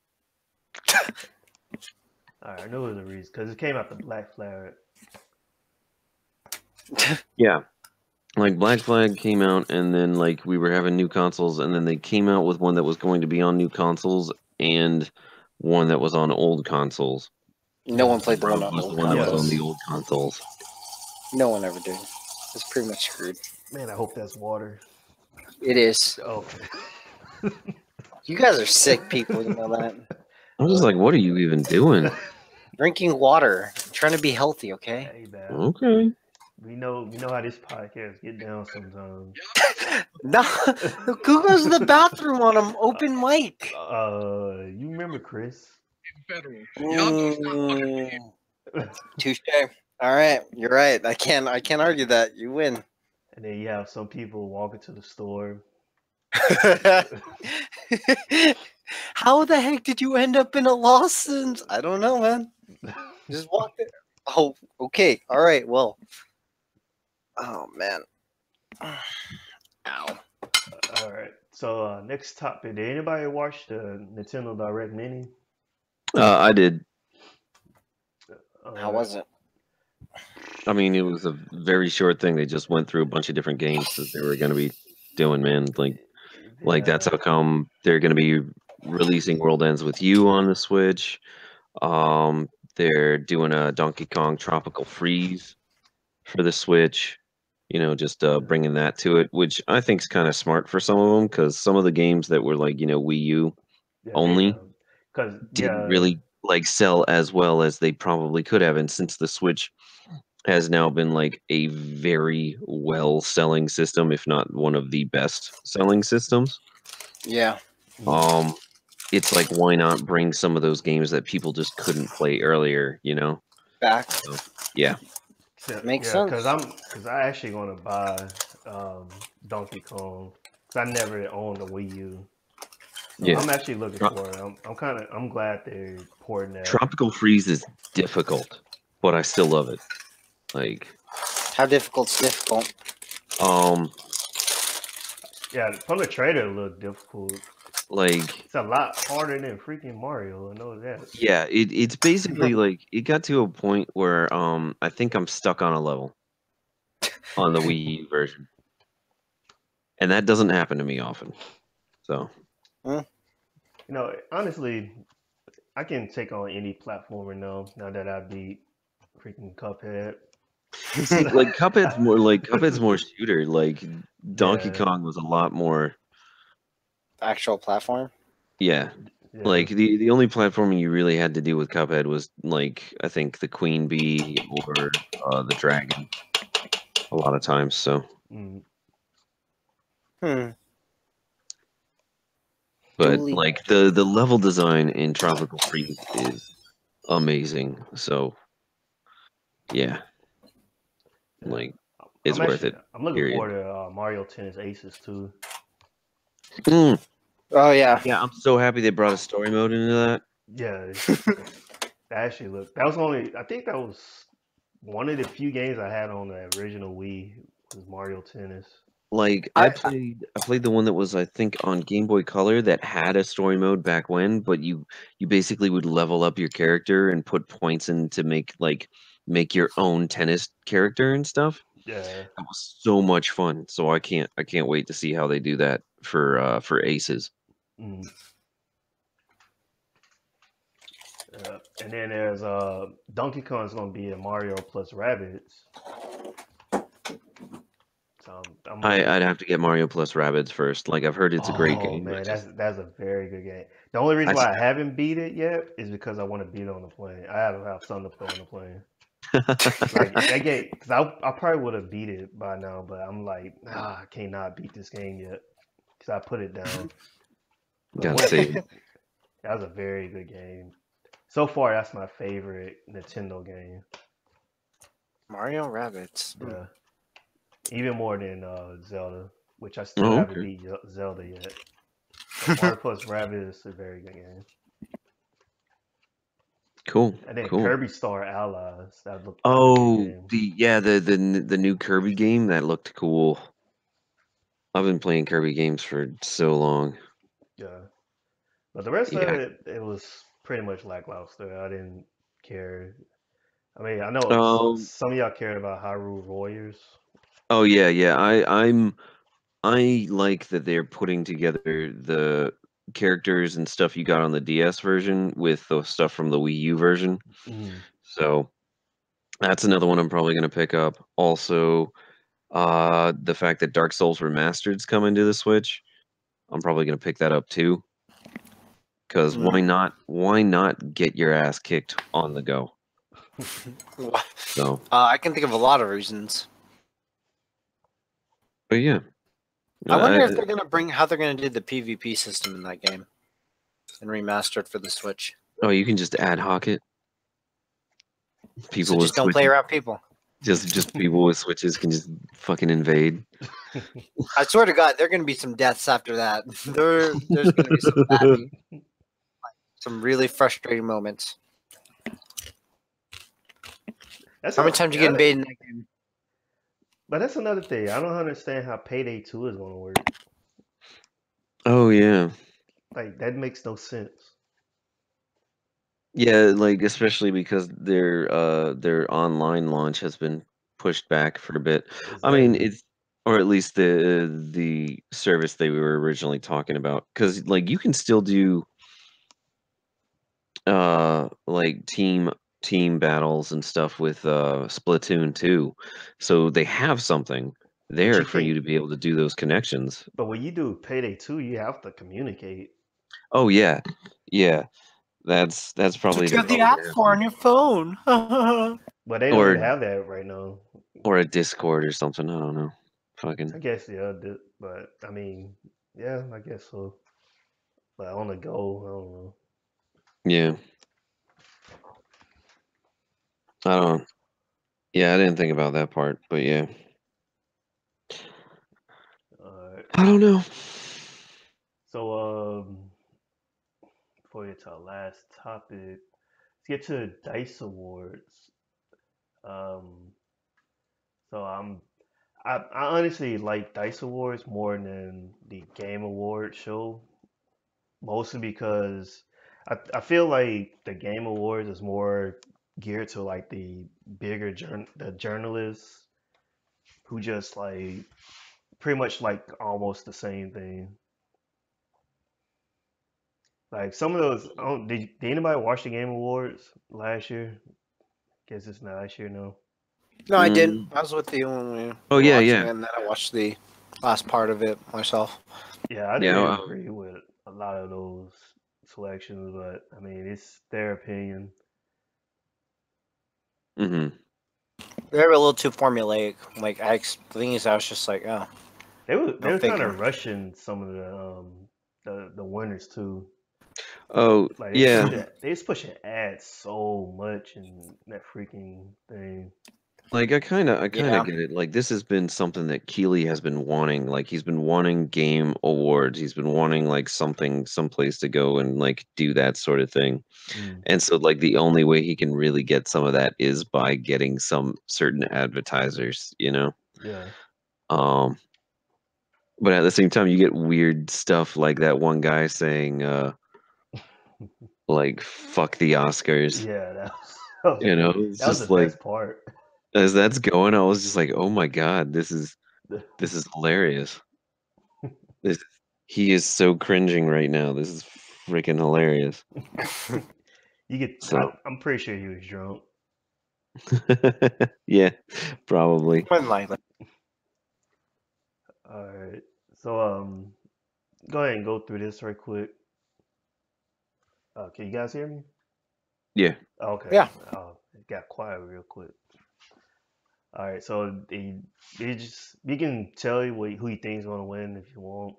All right, I knew it was a reason because it came after Black Flag. Yeah. Like Black Flag came out, and then like we were having new consoles, and then they came out with one that was going to be on new consoles and one that was on old consoles. No one played the one Rogue on was the old one that was on consoles. the old consoles. No one ever did. It's pretty much screwed. Man, I hope that's water. It is. Okay. You guys are sick people, you know that. I was just like, what are you even doing? Drinking water. I'm trying to be healthy, okay? Hey, man. Okay. We know how this podcast get down sometimes. No, who goes to the bathroom on an open mic? You remember Chris? Touche. All right, you're right. I can't argue that. You win. And then you have some people walking to the store. How the heck did you end up in a Lawson's? I don't know, man. Just walked it. Oh, okay. All right. Well. Oh man. Ow. All right. So next topic. Did anybody watch the Nintendo Direct Mini? I did. How was it? I mean, it was a very short thing. They just went through a bunch of different games that they were going to be doing, man. Like that's how come they're going to be releasing World Ends with You on the Switch. They're doing a Donkey Kong Tropical Freeze for the Switch. You know, just bringing that to it, which I think is kind of smart for some of them because some of the games that were like Wii U only because didn't really like sell as well as they probably could have, and since the Switch has now been like a very well selling system, if not one of the best selling systems. Yeah. It's like why not bring some of those games that people just couldn't play earlier, you know? Back. So, yeah. Makes sense. Because I actually gonna buy Donkey Kong because I never owned a Wii U. So Yeah. I'm actually looking for it. I'm glad they're porting that. Tropical Freeze is difficult, but I still love it. Like how difficult's difficult? Yeah, from the trailer it looked difficult. Like it's a lot harder than freaking Mario. I know that. Yeah, it's basically like it got to a point where I think I'm stuck on a level on the Wii U version. And that doesn't happen to me often. So honestly, I can take on any platformer now that I beat freaking Cuphead. See, like Cuphead's more shooter. Like Donkey Kong was a lot more actual platform. Yeah. Yeah. Like the only platforming you really had to do with Cuphead was like I think the Queen Bee or the Dragon a lot of times. So, Mm. but Duly like the level design in Tropical Freeze is amazing. So yeah, Yeah. like it's worth it. I'm looking Period. forward to Mario Tennis Aces too. Mm, Oh yeah. yeah, I'm so happy they brought a story mode into that. Yeah, that actually look. That was only. I think that was one of the few games I had on the original Wii was Mario Tennis. Like I I played the one that was I think on Game Boy Color that had a story mode back when, but you basically would level up your character and put points in to make your own tennis character and stuff. Yeah. That was so much fun. So I can't wait to see how they do that for Aces. Mm. And then there's Donkey Kong's gonna be in Mario plus Rabbids. So I'm looking. I'd have to get Mario plus Rabbids first. Like I've heard it's a great Oh game. man, that's a very good game. The only I reason just why I haven't beat it yet is because I want to beat it on the plane. I have something to play on the plane. Like that game, because I probably would have beat it by now, but I'm like, I cannot beat this game yet because I put it down. But gotta once save it. that was a very good game. So far, that's my favorite Nintendo game. Mario Rabbits. Yeah, even more than Zelda, which I still Oh, haven't okay. beat Zelda yet. But Mario plus Rabbids is a very good game. Cool. And then Cool. Kirby Star Allies, that looked good Oh, game. the new Kirby game that looked cool. I've been playing Kirby games for so long. Yeah, but the rest of Yeah. it was pretty much lackluster. I didn't care. I mean, I know Um. some of y'all cared about Hyrule Warriors. Oh yeah, yeah. I like that they're putting together the characters and stuff you got on the DS version with the stuff from the Wii U version. Mm. So that's another one I'm probably gonna pick up. Also, the fact that Dark Souls Remastered's coming to the Switch, I'm probably gonna pick that up too. Because why Mm. not? Why not get your ass kicked on the go? So, I can think of a lot of reasons. but yeah, I wonder I, if they're gonna bring how they're gonna do the PvP system in that game and remastered for the Switch. oh, you can just ad hoc it. So People with just don't play switches, around people. just people with switches can just fucking invade. I swear to God, there are gonna be some deaths after that. There's gonna be some really frustrating moments. That's How many a, times you yeah, get invaded in that game? but that's another thing. I don't understand how Payday 2 is going to work. Oh yeah, Like that makes no sense. yeah, like especially because their online launch has been pushed back for a bit. I mean, Exactly. it's or at least the service they were originally talking about because like you can still do like team battles and stuff with Splatoon 2. So they have something But there you for you can't. to be able to do those connections. But when you do Payday 2, you have to communicate. Oh yeah. Yeah. That's That's probably what you the have the probably app gonna have for to on your phone. But they don't even or have that right now. or a Discord or something. I don't know. Fucking I guess yeah, but I mean, yeah, I guess so. But on the go, I don't know. yeah. I don't yeah, I didn't think about that part, but yeah. Alright. I don't know. So before we get to our last topic, let's get to the Dice Awards. Um, so I honestly like Dice Awards more than the Game Award show, mostly because I feel like the Game Awards is more geared to like the the journalists who just like pretty much like almost the same thing. Like some of those, did anybody watch the Game Awards last year? Guess it's not last year, no. No, I didn't. Mm. I was with you when we Oh were yeah, watching yeah. it, and then I watched the last part of it myself. Yeah, I Yeah. didn't agree with a lot of those. selections, but I mean, it's their opinion. Hmm. They're a little too formulaic. Like the thing is, I was just like, oh, They no were kind figure. of rushing some of the winners too. Oh Like yeah, they was pushing ads so much in that freaking thing. like I kind of Yeah. get it. Like this has been something that Keeley has been wanting. Like he's been wanting game awards. He's been wanting like something, someplace to go and like do that sort of thing. Mm, And so like the only way he can really get some of that is by getting some certain advertisers, you know. yeah. Um, but at the same time, you get weird stuff like that one guy saying, like "fuck the Oscars." Yeah, You know, it's that was the just like best part. as that's going, I was just like, "Oh my god, this is hilarious." This he is so cringing right now. This is freaking hilarious. You get, So, I'm pretty sure he was drunk. yeah, probably. More than likely. All right, so go ahead and go through this right quick. Can you guys hear me? Yeah. Okay. Yeah. It got quiet real quick. All right, so they just you can tell you who you think is going to win if you want.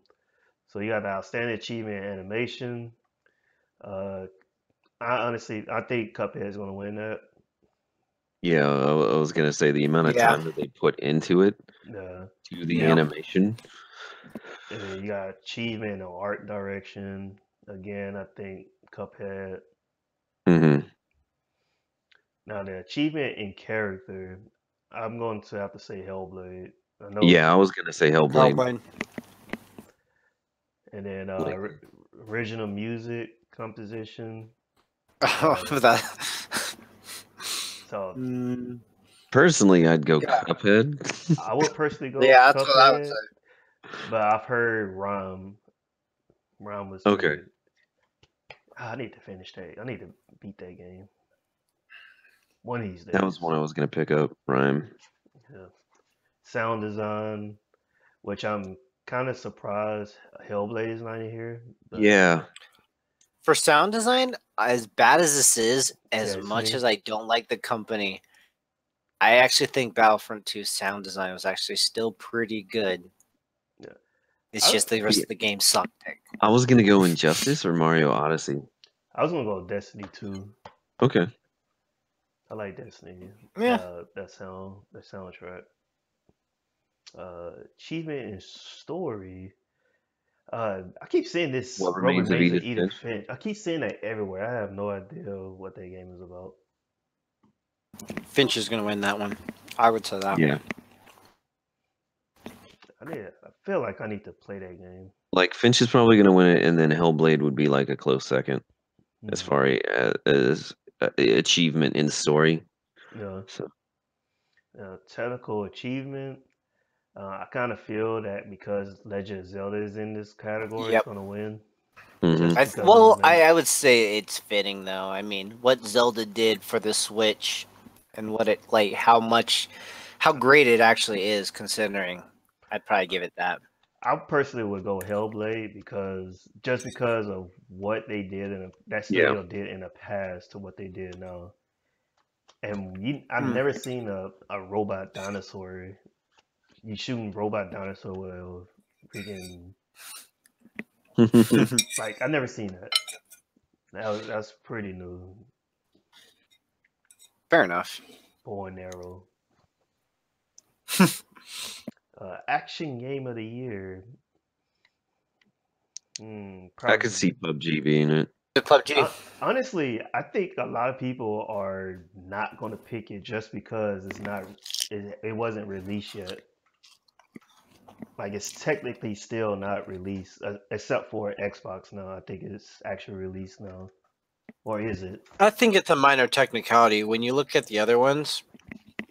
So you got the outstanding achievement in animation. Uh, I think Cuphead is going to win that. Yeah, I was gonna say the amount of Yeah. time that they put into it Uh, to the Yeah. animation. and then you got achievement in art direction. Again, I think Cuphead. Hmm. Now the achievement in character, I'm going to have to say Hellblade. I know, Yeah, I was gonna say Hellblade. Hellblade. and then Like, original music composition. Oh, Uh, that. so Mm, personally, I'd go yeah. Cuphead. I would personally go Yeah, that's what I would Cuphead, say. but I've heard Rhyme. Rhyme was Okay, pretty. I need to finish that. I need to beat that game one of these that was days. one I was gonna pick up. Rhyme. Yeah. Sound design, which I'm kind of surprised Hellblade is not in here, but Yeah, For sound design, as bad as this is, yeah, as it's much me. as I don't like the company, I actually think Battlefront 2 sound design was actually still pretty good. Yeah, It's I just the rest yeah. of the game sucked. I was gonna go Injustice or Mario Odyssey. I was gonna go Destiny 2. Okay. I like Destiny. Yeah. That soundtrack. Achievement and story. I keep seeing this What What remains of Remains of Edith Edith Finch? Finch. I keep seeing that everywhere. I have no idea what that game is about. Finch is going to win that one. I would say that. Yeah. I feel like I need to play that game. Like Finch is probably gonna win it, and then Hellblade would be like a close second as Hmm. far as achievement in story. Yeah. So Technical achievement. I kind of feel that because Legend of Zelda is in this category, it's Yep. gonna win. mhm. Just because of I would say it's fitting though. I mean, what Zelda did for the Switch, and what it like, how great it actually is, considering. I'd probably give it that. I personally would go Hellblade because of what they did that Yeah. studio did in the past to what they did now. And I've Hmm. never seen a robot dinosaur. You shooting robot dinosaur with a freaking like I never seen that. That's pretty new. Fair enough. Bow and arrow. Action game of the year. I could Probably. see PUBG being it. The PUBG. Honestly, I think a lot of people are not going to pick it just because it wasn't released yet. Like it's technically still not released, except for Xbox now. I think it's actually released now, or is it? I think it's a minor technicality. When you look at the other ones,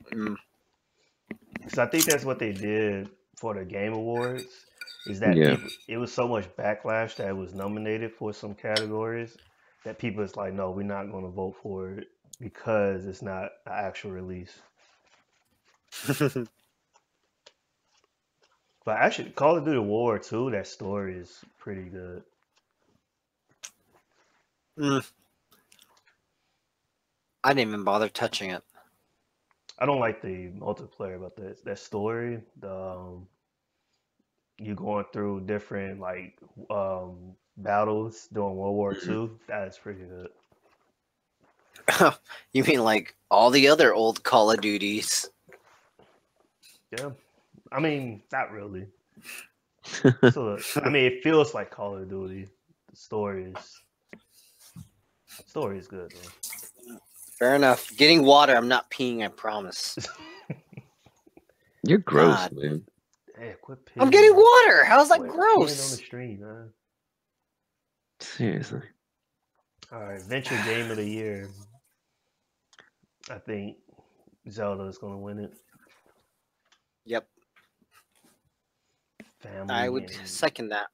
Because I think that's what they did for the Game Awards. Is that Yeah. people? It was so much backlash that it was nominated for some categories that people is like, no, we're not going to vote for it because it's not an actual release. But actually, Call of Duty War 2, that story is pretty good. I didn't even bother touching it. I don't like the multiplayer, but that story, you going through different like battles during World War Mhm. II. That is pretty good. You mean like all the other old Call of Duties? Yeah, I mean, not really. So I mean, it feels like Call of Duty. The story is good though. Fair enough. Getting water. I'm not peeing. I promise. You're gross, God, man. Hey, quit I'm getting peeing. water. How's that Quit peeing on the gross? street, man. Seriously. All right, Venture Game of the Year. I think Zelda is gonna win it. Yep, Family I would game. second that.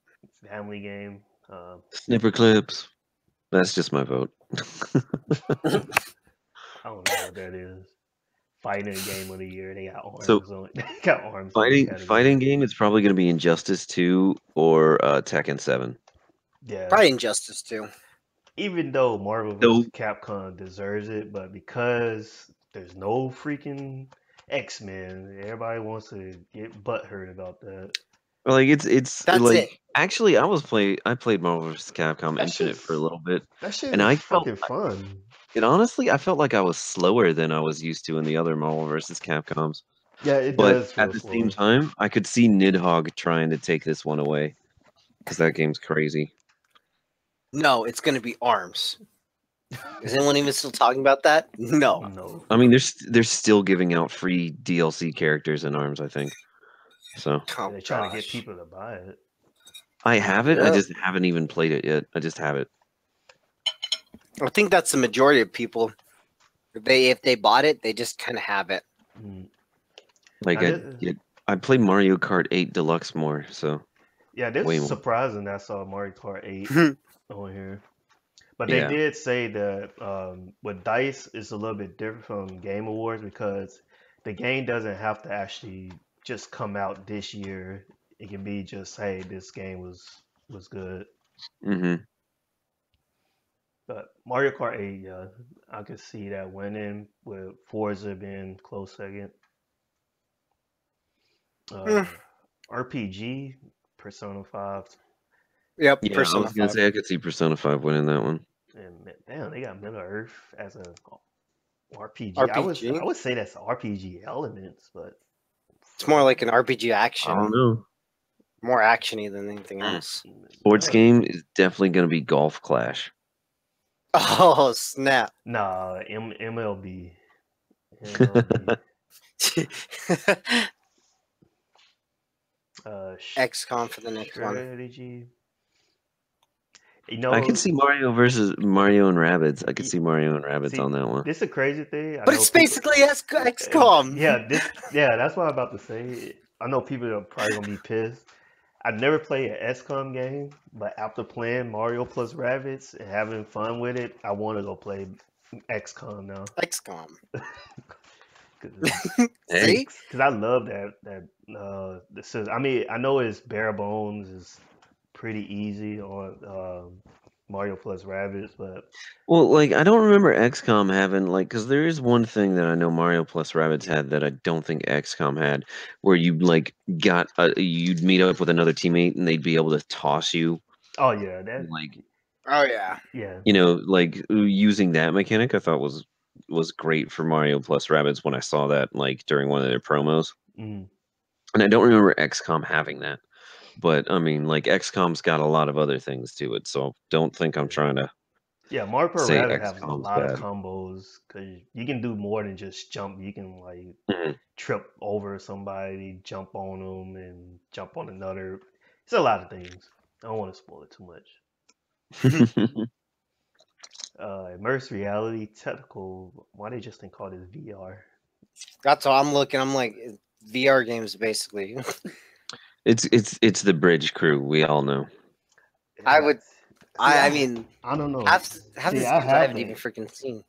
Family game. Snipper clips. That's just my vote. I don't know what that is. Fighting game of the year. They got So arms on. They got arms in the category. fighting game, it's probably going to be Injustice 2 or Tekken 7. Yeah. Probably Injustice too. Even though Marvel So vs. Capcom deserves it, but because there's no freaking X-Men, everybody wants to get butthurt about that. like it's That's it. like actually I played Marvel vs. Capcom That Infinite for a shit's little bit, that shit and is I felt fucking fun. it honestly I felt like I was slower than I was used to in the other Marvel vs. Capcoms. Yeah, it But does at feel the same slower. time, I could see Nidhogg trying to take this one away because that game's crazy. No, it's going to be Arms. Is anyone even still talking about that? No. No. I mean, they're still giving out free DLC characters in ARMS, I think. So Yeah, Oh they're trying to get gosh. people to buy it. I have it. I Yep. just haven't even played it yet. I just have it. I think that's the majority of people. If they bought it, they just kind of have it. Mm. Like Now, I play Mario Kart 8 Deluxe more, so yeah, this way is more. surprising that I saw Mario Kart 8 on here. But they Yeah. did say that with DICE, it's a little bit different from Game Awards because the game doesn't have to actually just come out this year. It can be just, hey, this game was good. Hmm. But Mario Kart 8, yeah, I could see that winning with Forza being close second. Hmm. RPG, Persona 5, Yep, Yeah, I Persona was gonna 5. say I could see Persona 5 winning that one. and damn, they got Middle Earth as a RPG. I RPG. would say that's RPG elements, but It's more like an RPG I don't action. know. More actiony than anything else. Sports yeah, game is definitely gonna be Golf Clash. Oh, snap. nah, MLB, MLB, XCOM for the next one. strategy. You I could know, see Mario versus Mario and Rabbids. I could y- see Mario and Rabbids on see, that one. this is a crazy thing. I But know it's people. basically XCOM. Yeah, that's what I'm about to say. I know people are probably gonna be pissed. I never played an XCOM game, but after playing Mario plus Rabbids and having fun with it, I want to go play XCOM now. XCOM. Hey, See? Because I love this is, I mean, I know it's bare bones, is pretty easy on Mario plus Rabbids, but well, like I don't remember XCOM having like because there is one thing that I know Mario plus Rabbids had that I don't think XCOM had, where you like you'd meet up with another teammate and they'd be able to toss you oh yeah, that like Oh, yeah. yeah. like using that mechanic I thought was great for Mario plus Rabbids when I saw that like during one of their promos, Mm, and I don't remember XCOM having that. But I mean, like XCOM's got a lot of other things to it, so don't think I'm yeah. trying to Yeah, Mario plus say Rabbids have a XCOM's lot of bad. combos because you can do more than just jump. You can like Mhm. trip over somebody, jump on them, and jump on another. It's a lot of things. I don't want to spoil it too much. Immersive reality, technical. Why they just didn't call this VR? That's all I'm looking. I'm like, VR games, basically. It's the Bridge Crew. We all know. I Yeah. would, See, I mean, I don't know. half See, these I games I have haven't even that. freaking seen.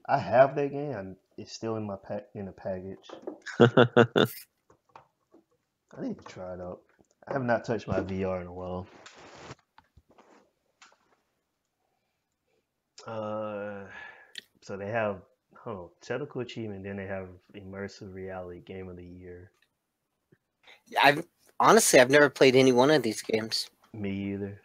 I have that game. It's still in my in the package. I need to try it out. I have not touched my VR in a while. So they have, technical achievement. Then they have immersive reality game of the year. I've I've never played any one of these games. Me either.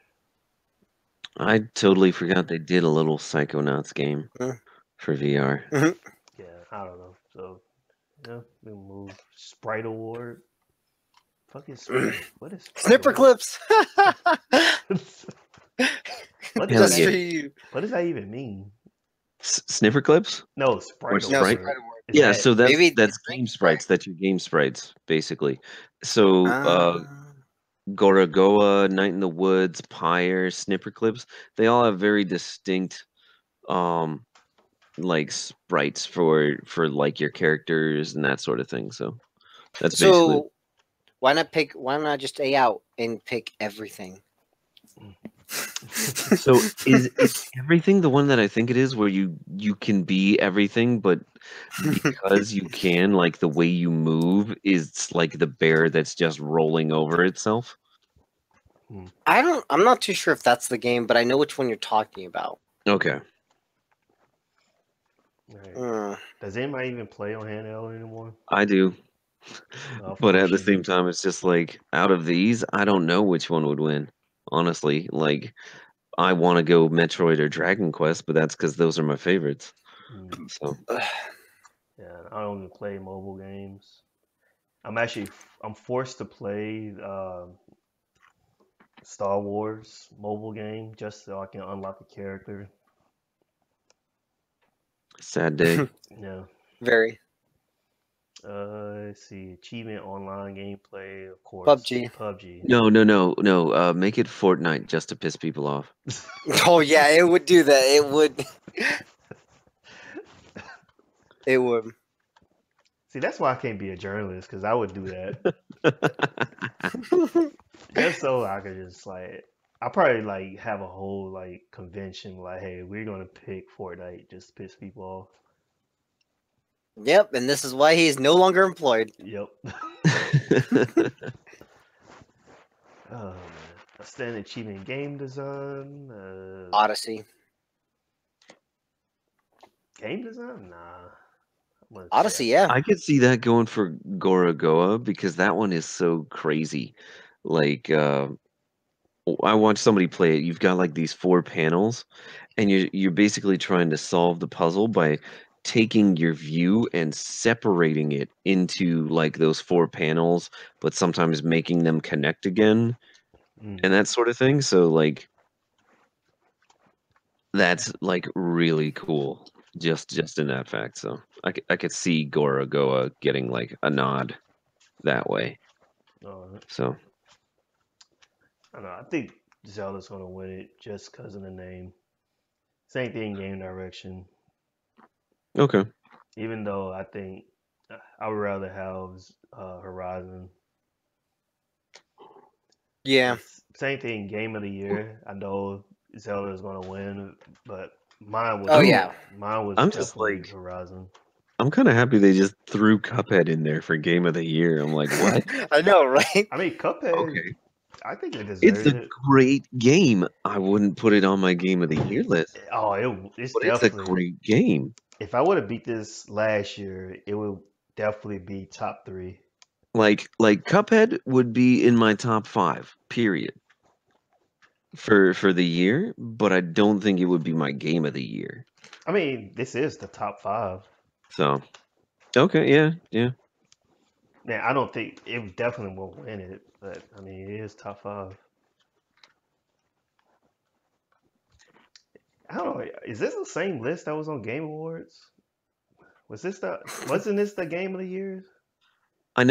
I totally forgot they did a little Psychonauts game Mm. for VR. Mhm. Yeah, I don't know. So yeah, we move. Sprite Award. Fuck is Sprite? What is Sprite Snipper Award? clips. What does Hell Just that? for yeah. you. What does that even mean? Sniffer clips No, or Sprite No, Sprite? Award. Sprite Award. Is Yeah, that? so that's Maybe that's it's game Drink Sprite. sprites. That's your game sprites, basically. So Uh, Gorogoa, Night in the Woods, Pyre, Snipper clips, they all have very distinct um like sprites for like your characters and that sort of thing. So that's basically so why not just A out and pick everything? so is everything the one that I think it is where you can be everything, but because you can, like the way you move is like the bear that's just rolling over itself. Hmm. I'm not too sure if that's the game, but I know which one you're talking about. Okay. Right. Mm. Does anybody even play on handheld anymore? I do. Of But at course the you same do. time, it's just like out of these, I don't know which one would win. Honestly, like I want to go Metroid or Dragon Quest, but that's because those are my favorites. Hmm. So Yeah, I don't even play mobile games. I'm forced to play Star Wars mobile game just so I can unlock a character. sad day. Yeah. Very. Let's see. Achievement online gameplay, of course. PUBG. PUBG. No. Make it Fortnite just to piss people off. Oh yeah, it would do that. It would. It would. See, that's why I can't be a journalist because I would do that just so I could just like. I probably like have a whole like convention like, hey, we're gonna pick Fortnite just to piss people off. Yep, and this is why he is no longer employed. Yep. Oh man. Outstanding achievement in game design. Odyssey. Game design? Nah. I'm gonna say Odyssey, yeah. I could see that going for Gorogoa because that one is so crazy. Like I watched somebody play it. You've got like these four panels, and you're basically trying to solve the puzzle by taking your view and separating it into like those four panels, but sometimes making them connect again and that sort of thing. So like that's like really cool just in that fact. So I could see Gorogoa getting like a nod that way. Alright. So I don't know. I think Zelda's gonna win it just because of the name. Same thing, game direction. okay. Even though I think I would rather have Horizon. Yeah. Same thing, game of the year. I know Zelda's gonna win, but mine was Oh I'm yeah. mine was I'm just definitely like Horizon. I'm kind of happy they just threw Cuphead in there for Game of the Year. I'm like, what? I know, right? I mean, Cuphead. Okay. I think it It's deserves a it. great game. I wouldn't put it on my Game of the Year list, Oh, it's but it's a definitely. great game. If I would have beat this last year, it would definitely be top three. Like Cuphead would be in my top 5, period, for the year, but I don't think it would be my Game of the Year. I mean, this is the top five. So, okay, yeah. Now, I don't think it definitely won't win it, but I mean, it is top five. I don't know. Is this the same list that was on Game Awards? Wasn't this the game of the year? I Mm.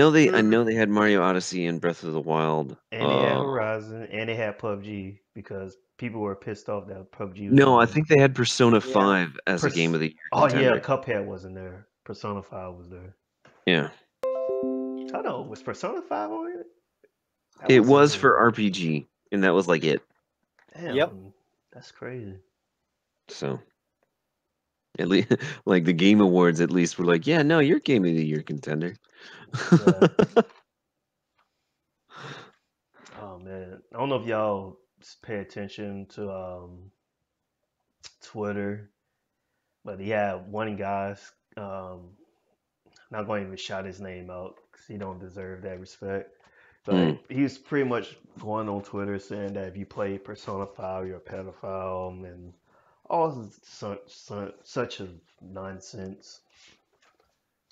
know they had Mario Odyssey and Breath of the Wild. And they had Horizon, and they had PUBG because people were pissed off that PUBG was No, gonna I win. think they had Persona Yeah. 5 as a Game of the Year Oh yeah, contender. Cuphead wasn't there. Persona 5 was there. Yeah. I know. Was Persona 5 on it? That It wasn't was on for there. RPG, and that was like it. Yep. Damn, that's crazy. So, at least, like the Game Awards, at least were like, yeah, no, you're Game of the Year contender. Yeah. Oh man, I don't know if y'all pay attention Twitter, but he had one guy. Not going to even shout his name out because he don't deserve that respect. But he was pretty much going on Twitter saying that if you play Persona 5, you're a pedophile and all such a nonsense.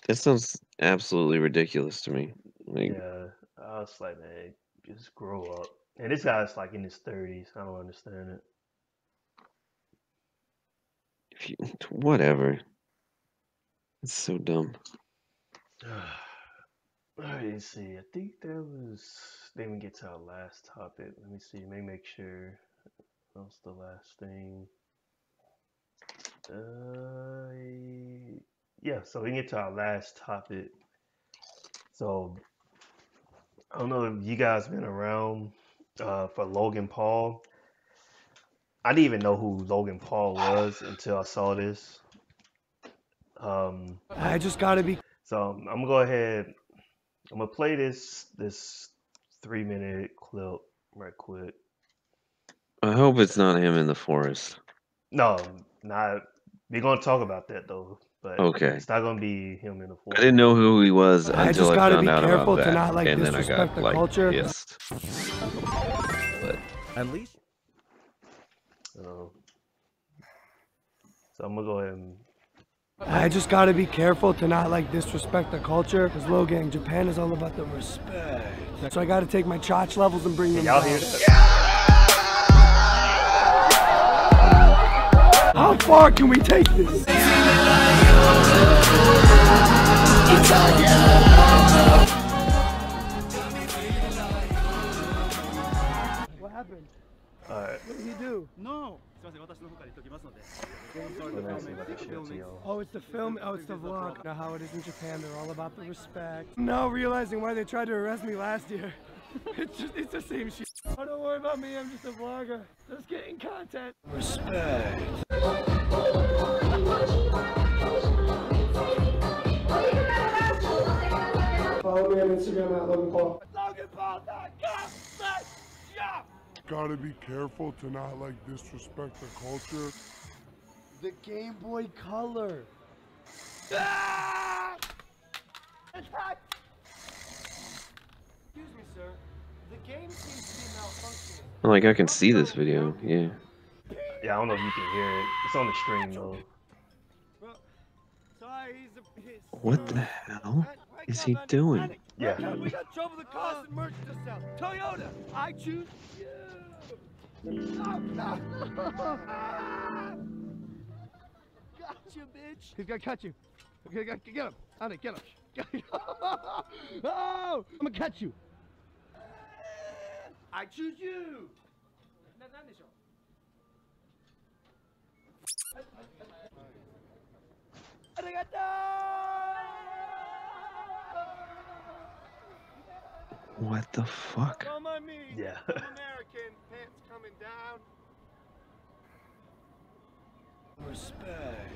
That sounds absolutely ridiculous to me. Like, Yeah, I was like, man, just grow up. And this guy's like in his 30s. I don't understand it. if you, whatever. It's so dumb. Let me see. I think there was. Then we get to our last topic. Let me see. Let me make sure. That was the last thing. Yeah. So we can get to our last topic. So I don't know if you guys been around for Logan Paul. I didn't even know who Logan Paul was until I saw this. I just gotta be. So I'm gonna go ahead. I'm gonna play this 3-minute clip right quick. I hope it's not him in the forest. No, not. We're gonna talk about that though, but Okay. it's not gonna be him in the I forest. didn't know who he was I until just I gotta found be out careful about to that, not like and then I disrespect got the like culture. pissed. But At least. So I'm gonna go ahead and. I just gotta be careful to not like disrespect the culture. Cause Logan, Japan is all about the respect. So I gotta take my chotch levels and bring them Y'all down. hear that? How far can we take this? What happened? Alright. What did he do? No. Let me see if I can show it to y'all. Oh, it's the film. Oh, it's the vlog. You know how it is in Japan. They're all about the respect. Now realizing why they tried to arrest me last year. It's the same shit. Oh, don't worry about me. I'm just a vlogger. Just getting content. Respect. Follow me on Instagram at Logan Paul. LoganPaul.com. Gotta be careful to not like disrespect the culture. The Game Boy Color. Excuse me, sir. The game seems to be malfunctioning. like I can see this video. Yeah. Yeah, I don't know if you can hear it. It's on the stream though. What the hell is he doing? Yeah. We got trouble with the cost and merch to sell. Toyota, I choose you. Gotcha, bitch. He's gonna catch you. Okay, get him. Honey, get him. Oh, I'm gonna catch you. I choose you. What the fuck? Come on me. Yeah. I'm American. Pants coming down. Respect.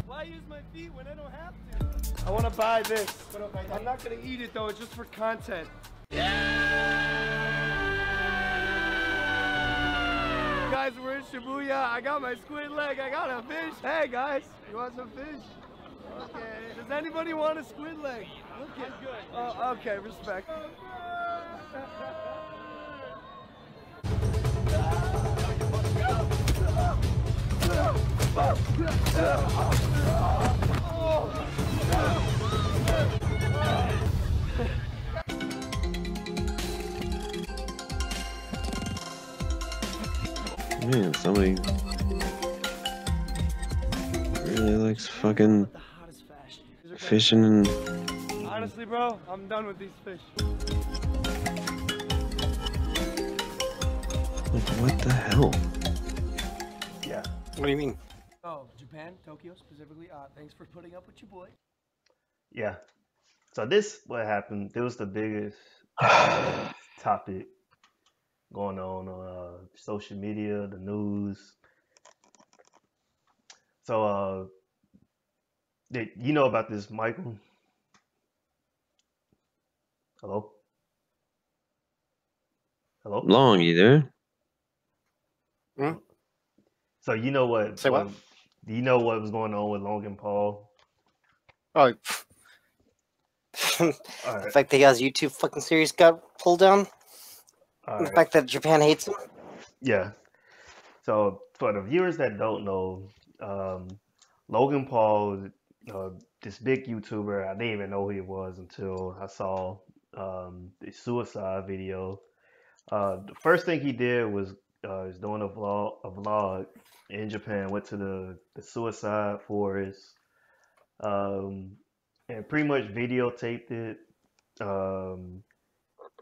Why use my feet when I don't have to? I want to buy this, but I'm not going to eat it though. It's just for content. Guys, we're in Shibuya. I got my squid leg. I got a fish. Hey guys, you want some fish? Okay. Does anybody want a squid leg? Okay. Good. Oh, okay. Respect. Man, somebody really likes fucking fishing and Honestly, bro, I'm done with these fish. like, what the hell? Yeah. What do you mean? Oh, Japan, Tokyo specifically. Thanks for putting up with your boy. Yeah. So this what happened. It was the biggest topic going on social media, the news. So You know about this, Michael? Hello? Hello? Long, you there? Hmm? So you know Say what? do you know what was going on with Logan Paul? Oh, All the right, fact that his YouTube fucking series got pulled down. all The right, fact that Japan hates him. yeah. So for the viewers that don't know, Logan Paul, uh, this big YouTuber, I didn't even know who he was until I saw the suicide video. The first thing he did was he's doing a vlog in Japan. Went to the suicide forest, um, and pretty much videotaped it. Um,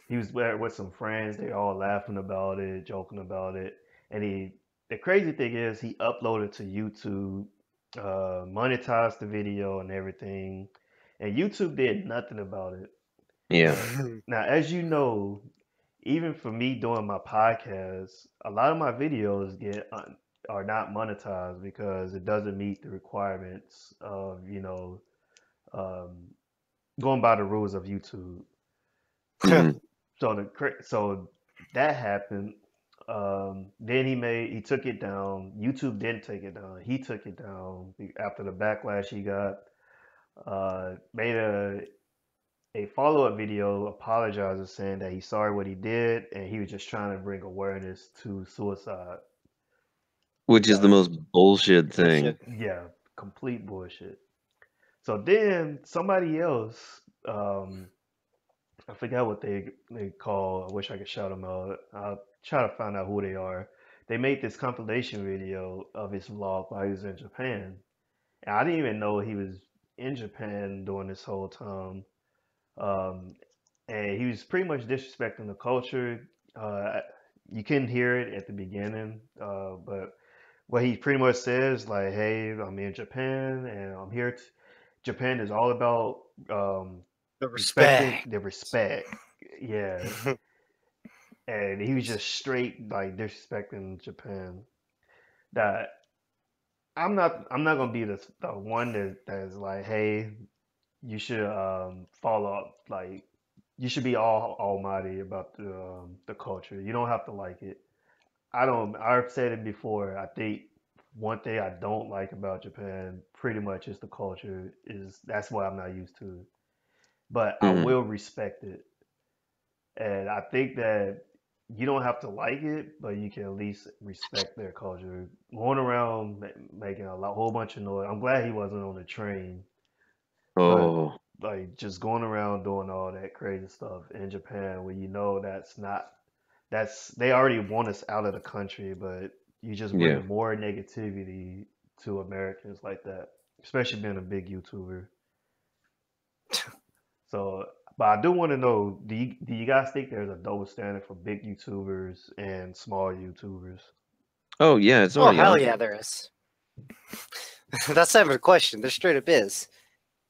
he was there with some friends. They all laughing about it, joking about it. And the crazy thing is, he uploaded to YouTube, monetized the video and everything. And YouTube did nothing about it. Yeah. Now, as you know, even for me doing my podcast, a lot of my videos are not monetized because it doesn't meet the requirements of, um, going by the rules of YouTube. hmm So that happened. Then he took it down. YouTube didn't take it down. He took it down after the backlash he got. Made a follow up video apologizing, saying that he's sorry what he did, and he was just trying to bring awareness to suicide. Which is the That most bullshit thing. Bullshit. Yeah, complete bullshit. So then somebody else, I forgot what they call. I wish I could shout them out. I'll try to find out who they are. They made this compilation video of his vlog while he was in Japan. And I didn't even know he was in Japan during this whole time. Um, and he was pretty much disrespecting the culture. Uh, you couldn't hear it at the beginning, but what he pretty much says, like, "Hey, I'm in Japan, and I'm here. Japan is all about The respecting respect. the respect." Yeah, and he was just straight like disrespecting Japan. That I'm not gonna be the one that's like, hey, you should follow up, like you should be all almighty about the culture. You don't have to like it. I don't. I've said it before. I think one thing I don't like about Japan pretty much is the culture. Is That's why I'm not used to it. But I hmm will respect it. And I think that you don't have to like it, but you can at least respect their culture. Going around making whole bunch of noise. I'm glad he wasn't on the train, but Oh, like just going around doing all that crazy stuff in Japan, when you know they already want us out of the country, but you just yeah. bring more negativity to Americans like that, especially being a big YouTuber. So, but I do want to know, do you guys think there's a double standard for big YouTubers and small YouTubers? Oh, yeah, it's Oh already hell out yeah, there. there is. That's not even a question. There straight up is.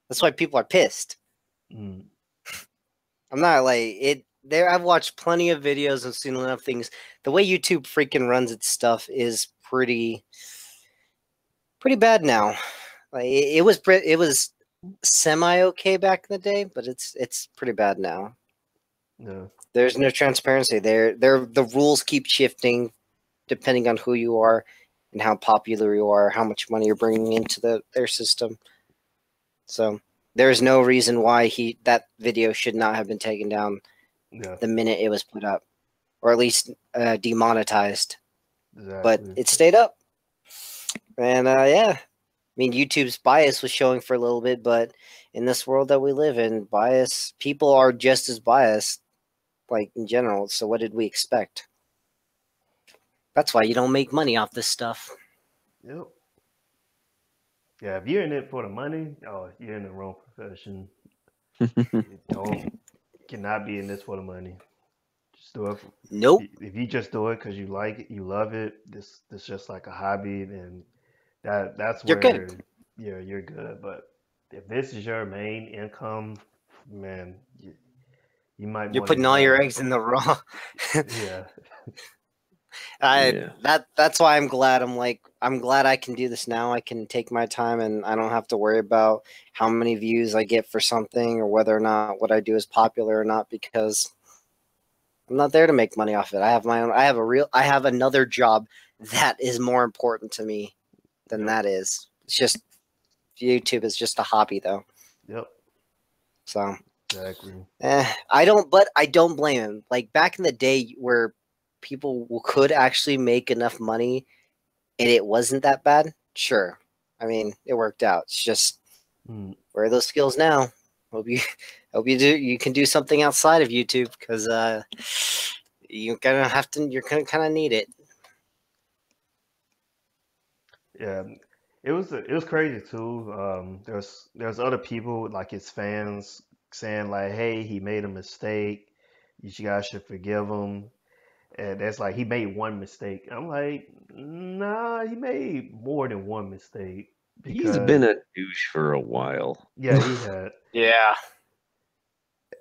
That's why people are pissed. Mm, I'm not like it. There, I've watched plenty of videos and seen enough things. The way YouTube freaking runs its stuff is pretty bad now. Like it was semi okay back in the day, but it's pretty bad now. yeah, There's no transparency there. The rules keep shifting depending on who you are and how popular you are, how much money you're bringing into their system. So there is no reason why that video should not have been taken down yeah, the minute it was put up, or at least demonetized. But exactly. it stayed up, and yeah, I mean YouTube's bias was showing for a little bit, but in this world that we live in, people are just as biased, like in general. So what did we expect? That's why you don't make money off this stuff. Yep. Yeah, if you're in it for the money, oh, you're in the wrong profession. You don't cannot be in this for the money. Just do it. Nope, If you just do it because you like it, you love it. This just like a hobby, then that's you're good. where you're good. But if this is your main income, man, you might You're want to putting all your evaluate. eggs in the raw. Yeah, That's why I'm glad. I'm glad I can do this now. I can take my time and I don't have to worry about how many views I get for something or whether or not what I do is popular or not, because I'm not there to make money off it. I have my own. I have another job that is more important to me than that is. It's just YouTube is just a hobby though. Yep. So Exactly. I don't blame him. Like back in the day where people could actually make enough money and it wasn't that bad. Sure. I mean, it worked out. It's just where are those skills now? Hope you can do something outside of YouTube, because you're gonna kind of need it. Yeah, it was crazy too. There's other people like his fans saying like, "Hey, he made a mistake. You guys should forgive him." And that's like he made one mistake. I'm like, nah, he made more than one mistake He's because been a douche for a while. yeah, he had. Yeah.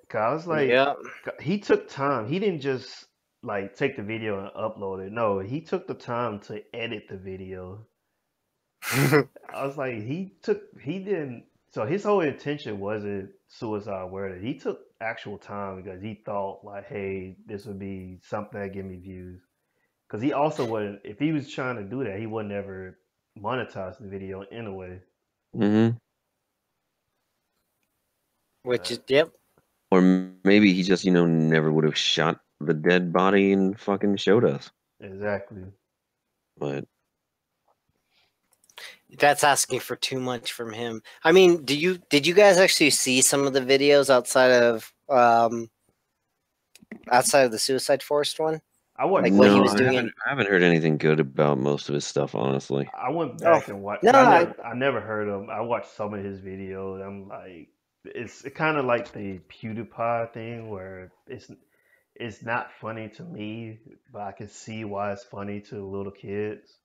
'Cause I was like, Yeah. he took time. He didn't just like take the video and upload it. No, he took the time to edit the video. I was like, he didn't. So his whole intention wasn't suicide worthy. He took actual time because he thought like, hey, this would be something that give me views. Because he also wouldn't, if he was trying to do that, he would never monetize the video anyway. Mm-hmm. Which is yep. Or maybe he just, never would have shot the dead body and fucking showed us. Exactly. But That's asking for too much from him. I mean, did you guys actually see some of the videos outside of the Suicide Forest one? I went Like what he no, was I doing I haven't heard anything good about most of his stuff, honestly. I went Oh back and watched. no, 'Cause I never heard him. I watched some of his videos. I'm like, it's kind of like the PewDiePie thing where it's not funny to me, but I can see why it's funny to little kids.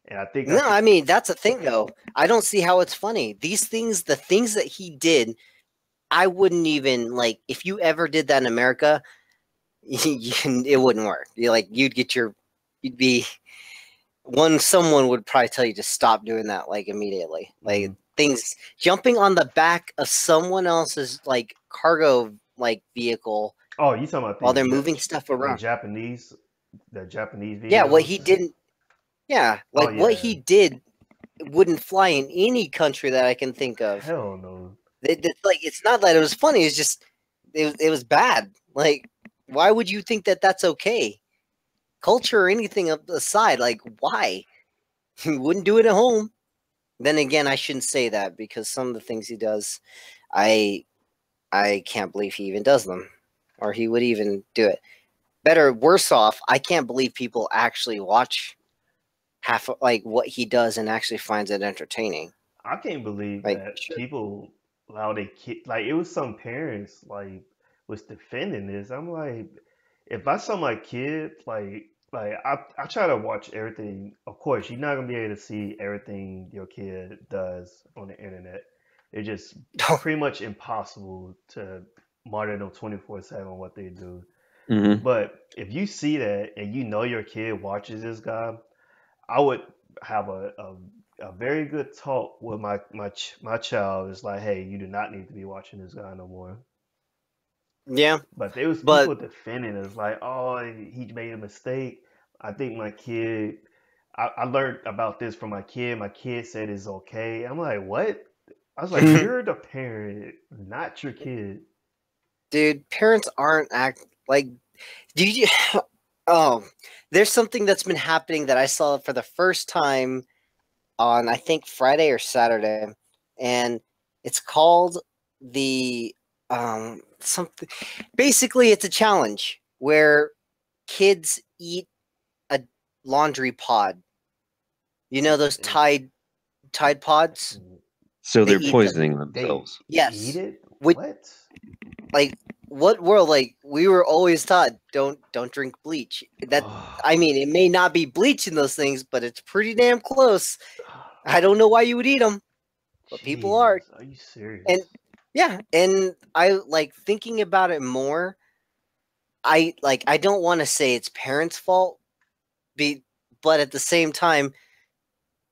And I think no. that's I mean, that's a thing though. I don't see how it's funny. The things that he did, I wouldn't even like. If you ever did that in America, it wouldn't work. You'd be someone would probably tell you to stop doing that like immediately. Like things jumping on the back of someone else's like cargo like vehicle oh, you talking about while they're moving stuff the around. Japanese Yeah, what videos? he didn't. Yeah, Oh like what yeah, he did wouldn't fly in any country that I can think of. hell no. Like it's not that it was funny. It's just it was bad. Like why would you think that that's okay? Culture or anything aside, like why? You wouldn't do it at home. Then again, I shouldn't say that because some of the things he does, I I can't believe he even does them, or he would even do it. Better, worse off, I can't believe people actually watch half of, like what he does and actually finds it entertaining. I can't believe Like, that sure. people allow their kid like it was some parents like was defending this. I'm like, if I saw my kid I try to watch everything. Of course, you're not gonna be able to see everything your kid does on the internet. It's just pretty much impossible to monitor them 24/7 what they do. Mm-hmm. But if you see that and you know your kid watches this guy, I would have a very good talk with my child. It's like, hey, you do not need to be watching this guy no more. Yeah, But there was but people defending us, like, oh, he made a mistake. I think my kid. I learned about this from my kid. My kid said it's okay. I'm like, what? I was like, you're the parent, not your kid. dude, parents aren't like. Do you? Oh, there's something that's been happening that I saw for the first time on I think Friday or Saturday, and it's called the something. Basically, it's a challenge where kids eat a laundry pod. You know those And Tide pods? So They they're eat them. poisoning they themselves. eat Yes. it? Which What? like what world? Like we were always taught don't drink bleach. That I mean, it may not be bleach in those things, but it's pretty damn close. I don't know why you would eat them, but people are. Jesus, are you And serious? yeah, and I like thinking about it more. I don't want to say it's parents' fault, but at the same time,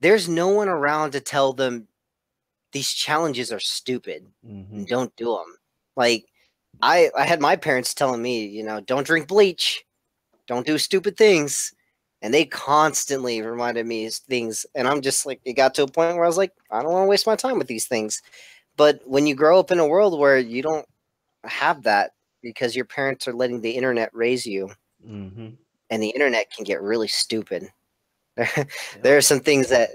there's no one around to tell them these challenges are stupid and don't do them. Like, I had my parents telling me, you know, don't drink bleach, don't do stupid things. And they constantly reminded me of things. And I'm just like, it got to a point where I was like, I don't want to waste my time with these things. But when you grow up in a world where you don't have that because your parents are letting the internet raise you, and the internet can get really stupid. There are some things that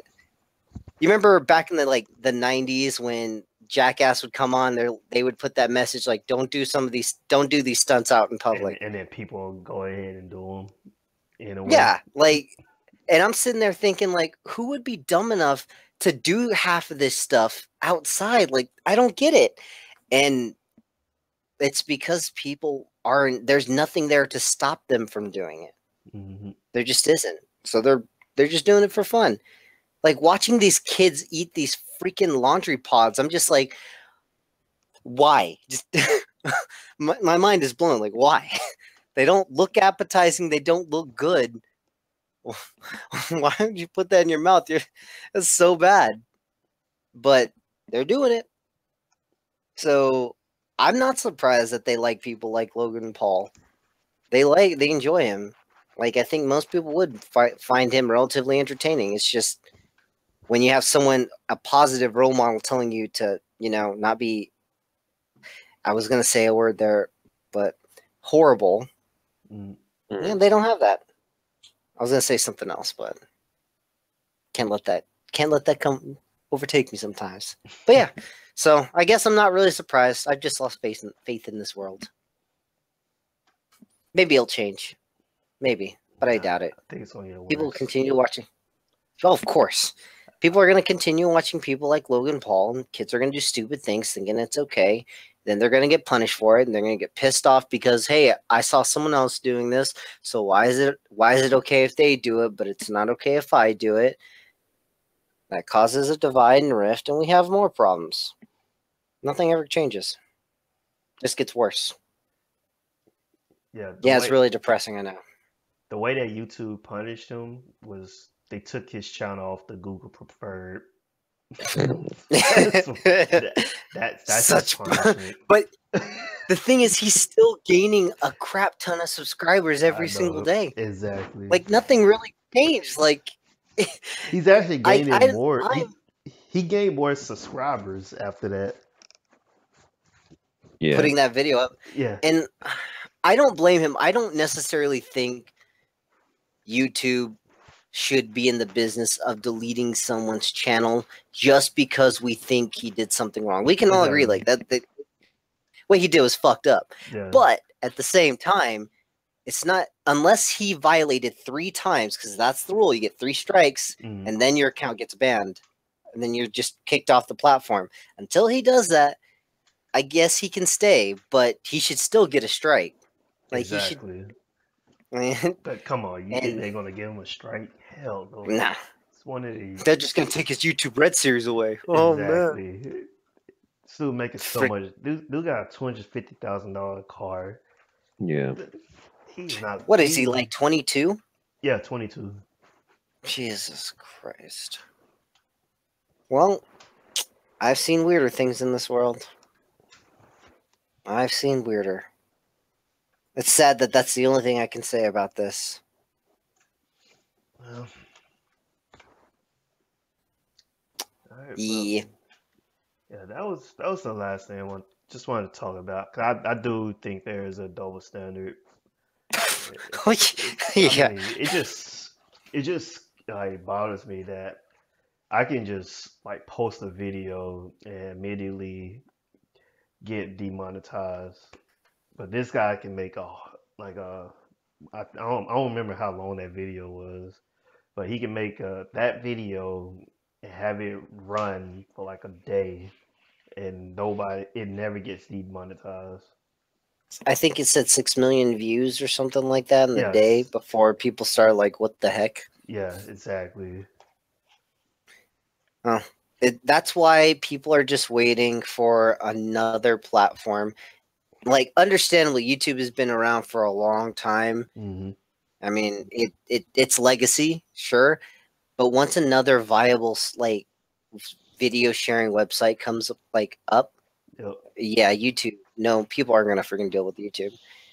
you remember back in the 90s when Jackass would come on there, they would put that message like, don't do these stunts out in public. And then people go ahead and do them in a way. Yeah, like, and I'm sitting there thinking, like, who would be dumb enough to do half of this stuff outside? Like, I don't get it. And it's because people aren't, there's nothing there to stop them from doing it. There just isn't. So they're just doing it for fun. Like, watching these kids eat these freaking laundry pods, I'm just like, why? Just my mind is blown. Like, why? They don't look appetizing. They don't look good. Why would you put that in your mouth? That's so bad. But they're doing it. So I'm not surprised that they like people like Logan Paul. They enjoy him. Like, I think most people would find him relatively entertaining. It's just when you have a positive role model telling you to, you know, not be, I was going to say a word there, but horrible. Yeah, they don't have that. I was going to say something else, but can't let that come overtake me sometimes. But yeah, so I guess I'm not really surprised. I've just lost faith in this world. Maybe it'll change. Maybe, but I doubt it. I think it's only people will continue watching. Oh, of course. People are going to continue watching people like Logan Paul, and kids are going to do stupid things thinking it's okay. Then they're going to get punished for it, and they're going to get pissed off because, hey, I saw someone else doing this, so why is it okay if they do it, but it's not okay if I do it? That causes a divide and rift, and we have more problems. Nothing ever changes. Just gets worse. Yeah, it's really depressing, I know. The way that YouTube punished him was they took his channel off the Google Preferred. that's such punishment. But the thing is, he's still gaining a crap ton of subscribers every single day. Exactly. Like, nothing really changed. Like, he's actually gaining more. He gained more subscribers after that. Yeah. Putting that video up. Yeah. And I don't blame him. I don't necessarily think YouTube should be in the business of deleting someone's channel just because we think he did something wrong. We can all agree, like, that what he did was fucked up. Yeah. But at the same time, it's not, unless he violated 3 times, because that's the rule. You get 3 strikes, and then your account gets banned, and then you're just kicked off the platform. Until he does that, I guess he can stay, but he should still get a strike. Like, exactly. He should. But come on, you think they're gonna give him a strike? Hell no. Nah. It's one of these. They're just gonna take his YouTube Red series away. Oh exactly. man. Still making so much. Dude got a $250,000 car. Yeah. He's not. What is he, like 22? Yeah, 22. Jesus Christ. Well, I've seen weirder things in this world. I've seen weirder. It's sad that that's the only thing I can say about this. Well, all right, Yeah. Yeah, that was the last thing I just wanted to talk about. 'Cause I do think there is a double standard. Yeah. I mean, it just like bothers me that I can just like post a video and immediately get demonetized, but this guy can make I don't remember how long that video was, but he can make that video and have it run for like a day, and it never gets demonetized. I think it said 6 million views or something like that in the Yes. day before people start like, what the heck? Yeah, exactly. Oh, that's why people are just waiting for another platform. Like, understandably, YouTube has been around for a long time, I mean, it's legacy, sure, but once another viable like video sharing website comes up, Yep. yeah, YouTube. No, people aren't gonna freaking deal with YouTube.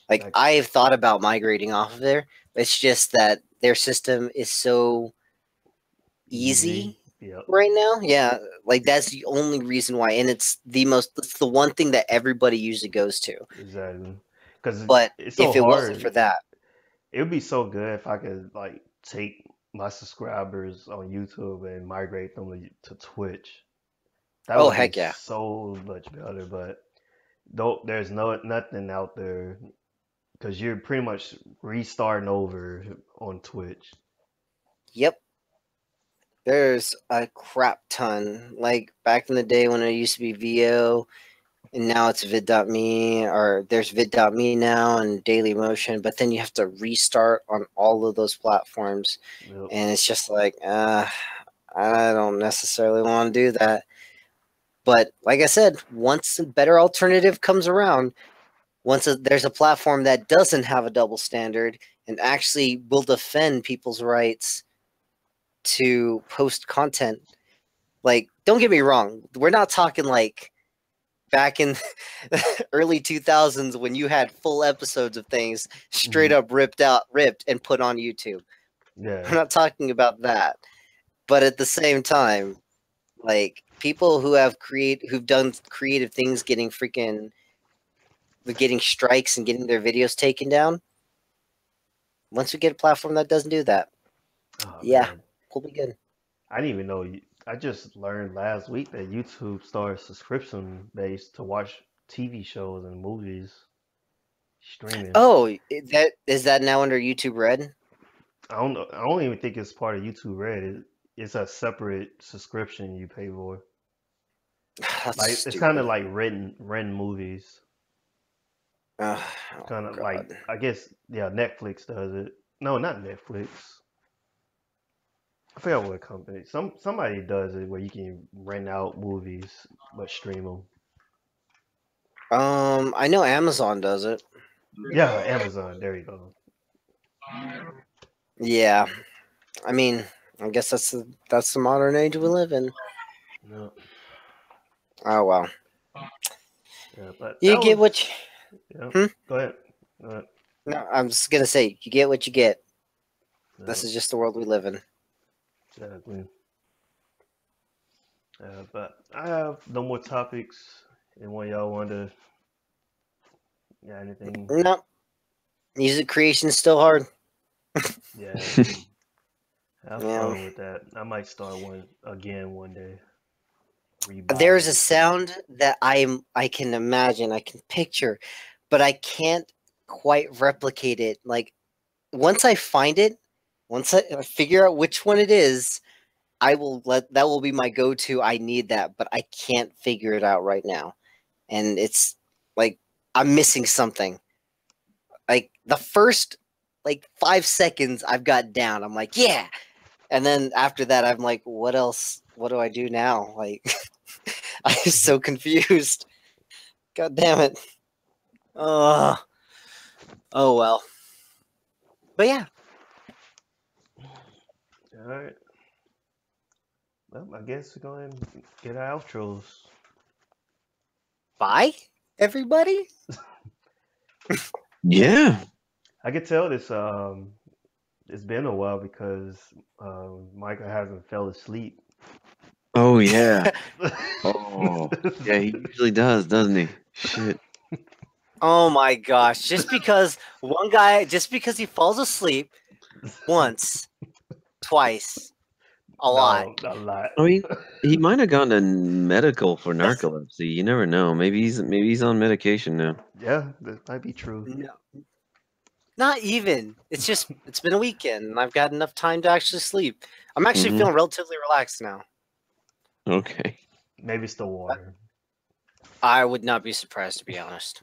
Like Like I've thought about migrating off of there. It's just that their system is so easy. easy Yep. right now. Yeah, like that's the only reason why, and it's the one thing that everybody usually goes to. Exactly. Because But it's so if it wasn't for hard. that, It would be so good if I could like take my subscribers on YouTube and migrate them to Twitch. That oh would be heck yeah, so much better. But though there's nothing out there because you're pretty much restarting over on Twitch. yep. There's a crap ton. Like back in the day when it used to be VO, and now it's vid.me, or there's vid.me now and Daily Motion, but then you have to restart on all of those platforms, Yep. and it's just like, I don't necessarily want to do that. But like I said, once a better alternative comes around, there's a platform that doesn't have a double standard and actually will defend people's rights to post content. Like, don't get me wrong, we're not talking like back in early 2000s when you had full episodes of things straight up ripped and put on YouTube. Yeah. We're not talking about that. But at the same time, like people who've done creative things getting strikes and getting their videos taken down, once we get a platform that doesn't do that, Oh yeah, man, we'll be good. I didn't even know. I just learned last week that YouTube started subscription based to watch TV shows and movies streaming. Oh, that is that now under YouTube Red? I don't know. I don't even think it's part of YouTube Red. It's a separate subscription you pay for. That's Like it's kind of stupid. like rent movies. Oh Kind of like God. I guess yeah, Netflix does it. No, not Netflix. I forgot what company. Somebody does it where you can rent out movies but stream them. I know Amazon does it. Yeah, Amazon. There you go. Yeah, I mean, I guess that's the modern age we live in. No, Oh well, yeah, but you that get was what you. yeah. Hmm? Go ahead. Go ahead. No, I'm just gonna say you get what you get. This No, is just the world we live in. exactly. But I have no more topics. Anyone y'all want to? Yeah, anything? No, music creation is still hard. Yeah, have Yeah. fun with that. I might start one again one day. There's a Revive. sound that I can imagine, I can picture, but I can't quite replicate it. Like once I find it, once I figure out which one it is, that will be my go-to. I need that, but I can't figure it out right now. And it's like I'm missing something. Like the first like 5 seconds I've got down. I'm like, yeah. And then after that, I'm like, what else? What do I do now? Like I'm so confused. God damn it. Oh, oh well. But yeah, All right. Well, I guess we're going to get our outros. bye, everybody. Yeah. I could tell it's been a while because Micah hasn't fell asleep. Oh yeah. Oh yeah. He usually does, doesn't he? Shit. Oh my gosh. Just because he falls asleep once, twice, a lot. No, a lot. I mean, he might have gone to medical for narcolepsy. You never know. Maybe he's on medication now. Yeah, that might be true. No, not even. It's been a weekend and I've got enough time to actually sleep. I'm actually Mhm. feeling relatively relaxed now. Okay. Maybe it's the water. I would not be surprised, to be honest.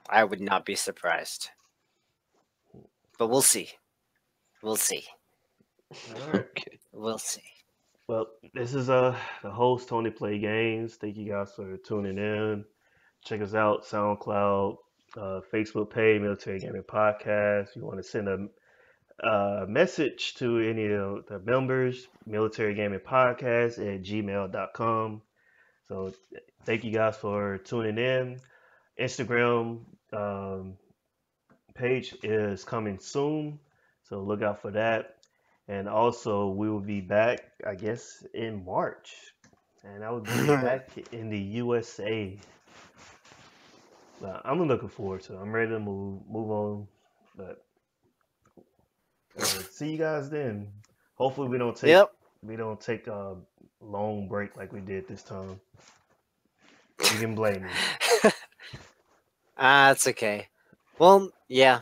I would not be surprised. But we'll see. We'll see. All right. Okay. We'll see. Well, this is the host Tony Play Games. Thank you guys for tuning in. Check us out SoundCloud, Facebook page, Military Gaming Podcast. If you want to send a message to any of the members, Military Gaming Podcast at gmail.com. So thank you guys for tuning in. Instagram page is coming soon, so look out for that. And also, we will be back, I guess, in March, and I will be back in the USA. But I'm looking forward to it. I'm ready to move on. But see you guys then. Hopefully, we don't take a long break like we did this time. You can blame me. It's okay. Well, yeah.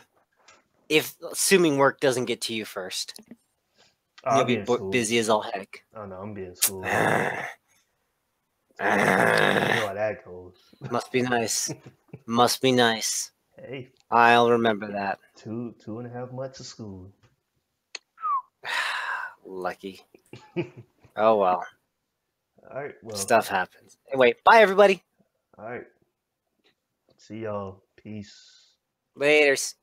If assuming work doesn't get to you first, I'll you'll be be in school. busy as all heck. Oh no, I'm being school. You know how that goes. Must be nice. Must be nice. Hey, I'll remember that. 2.5 months of school. Lucky. Oh well. All right. Well, Stuff happens. Anyway, bye everybody. all right. See y'all. Peace. Laters.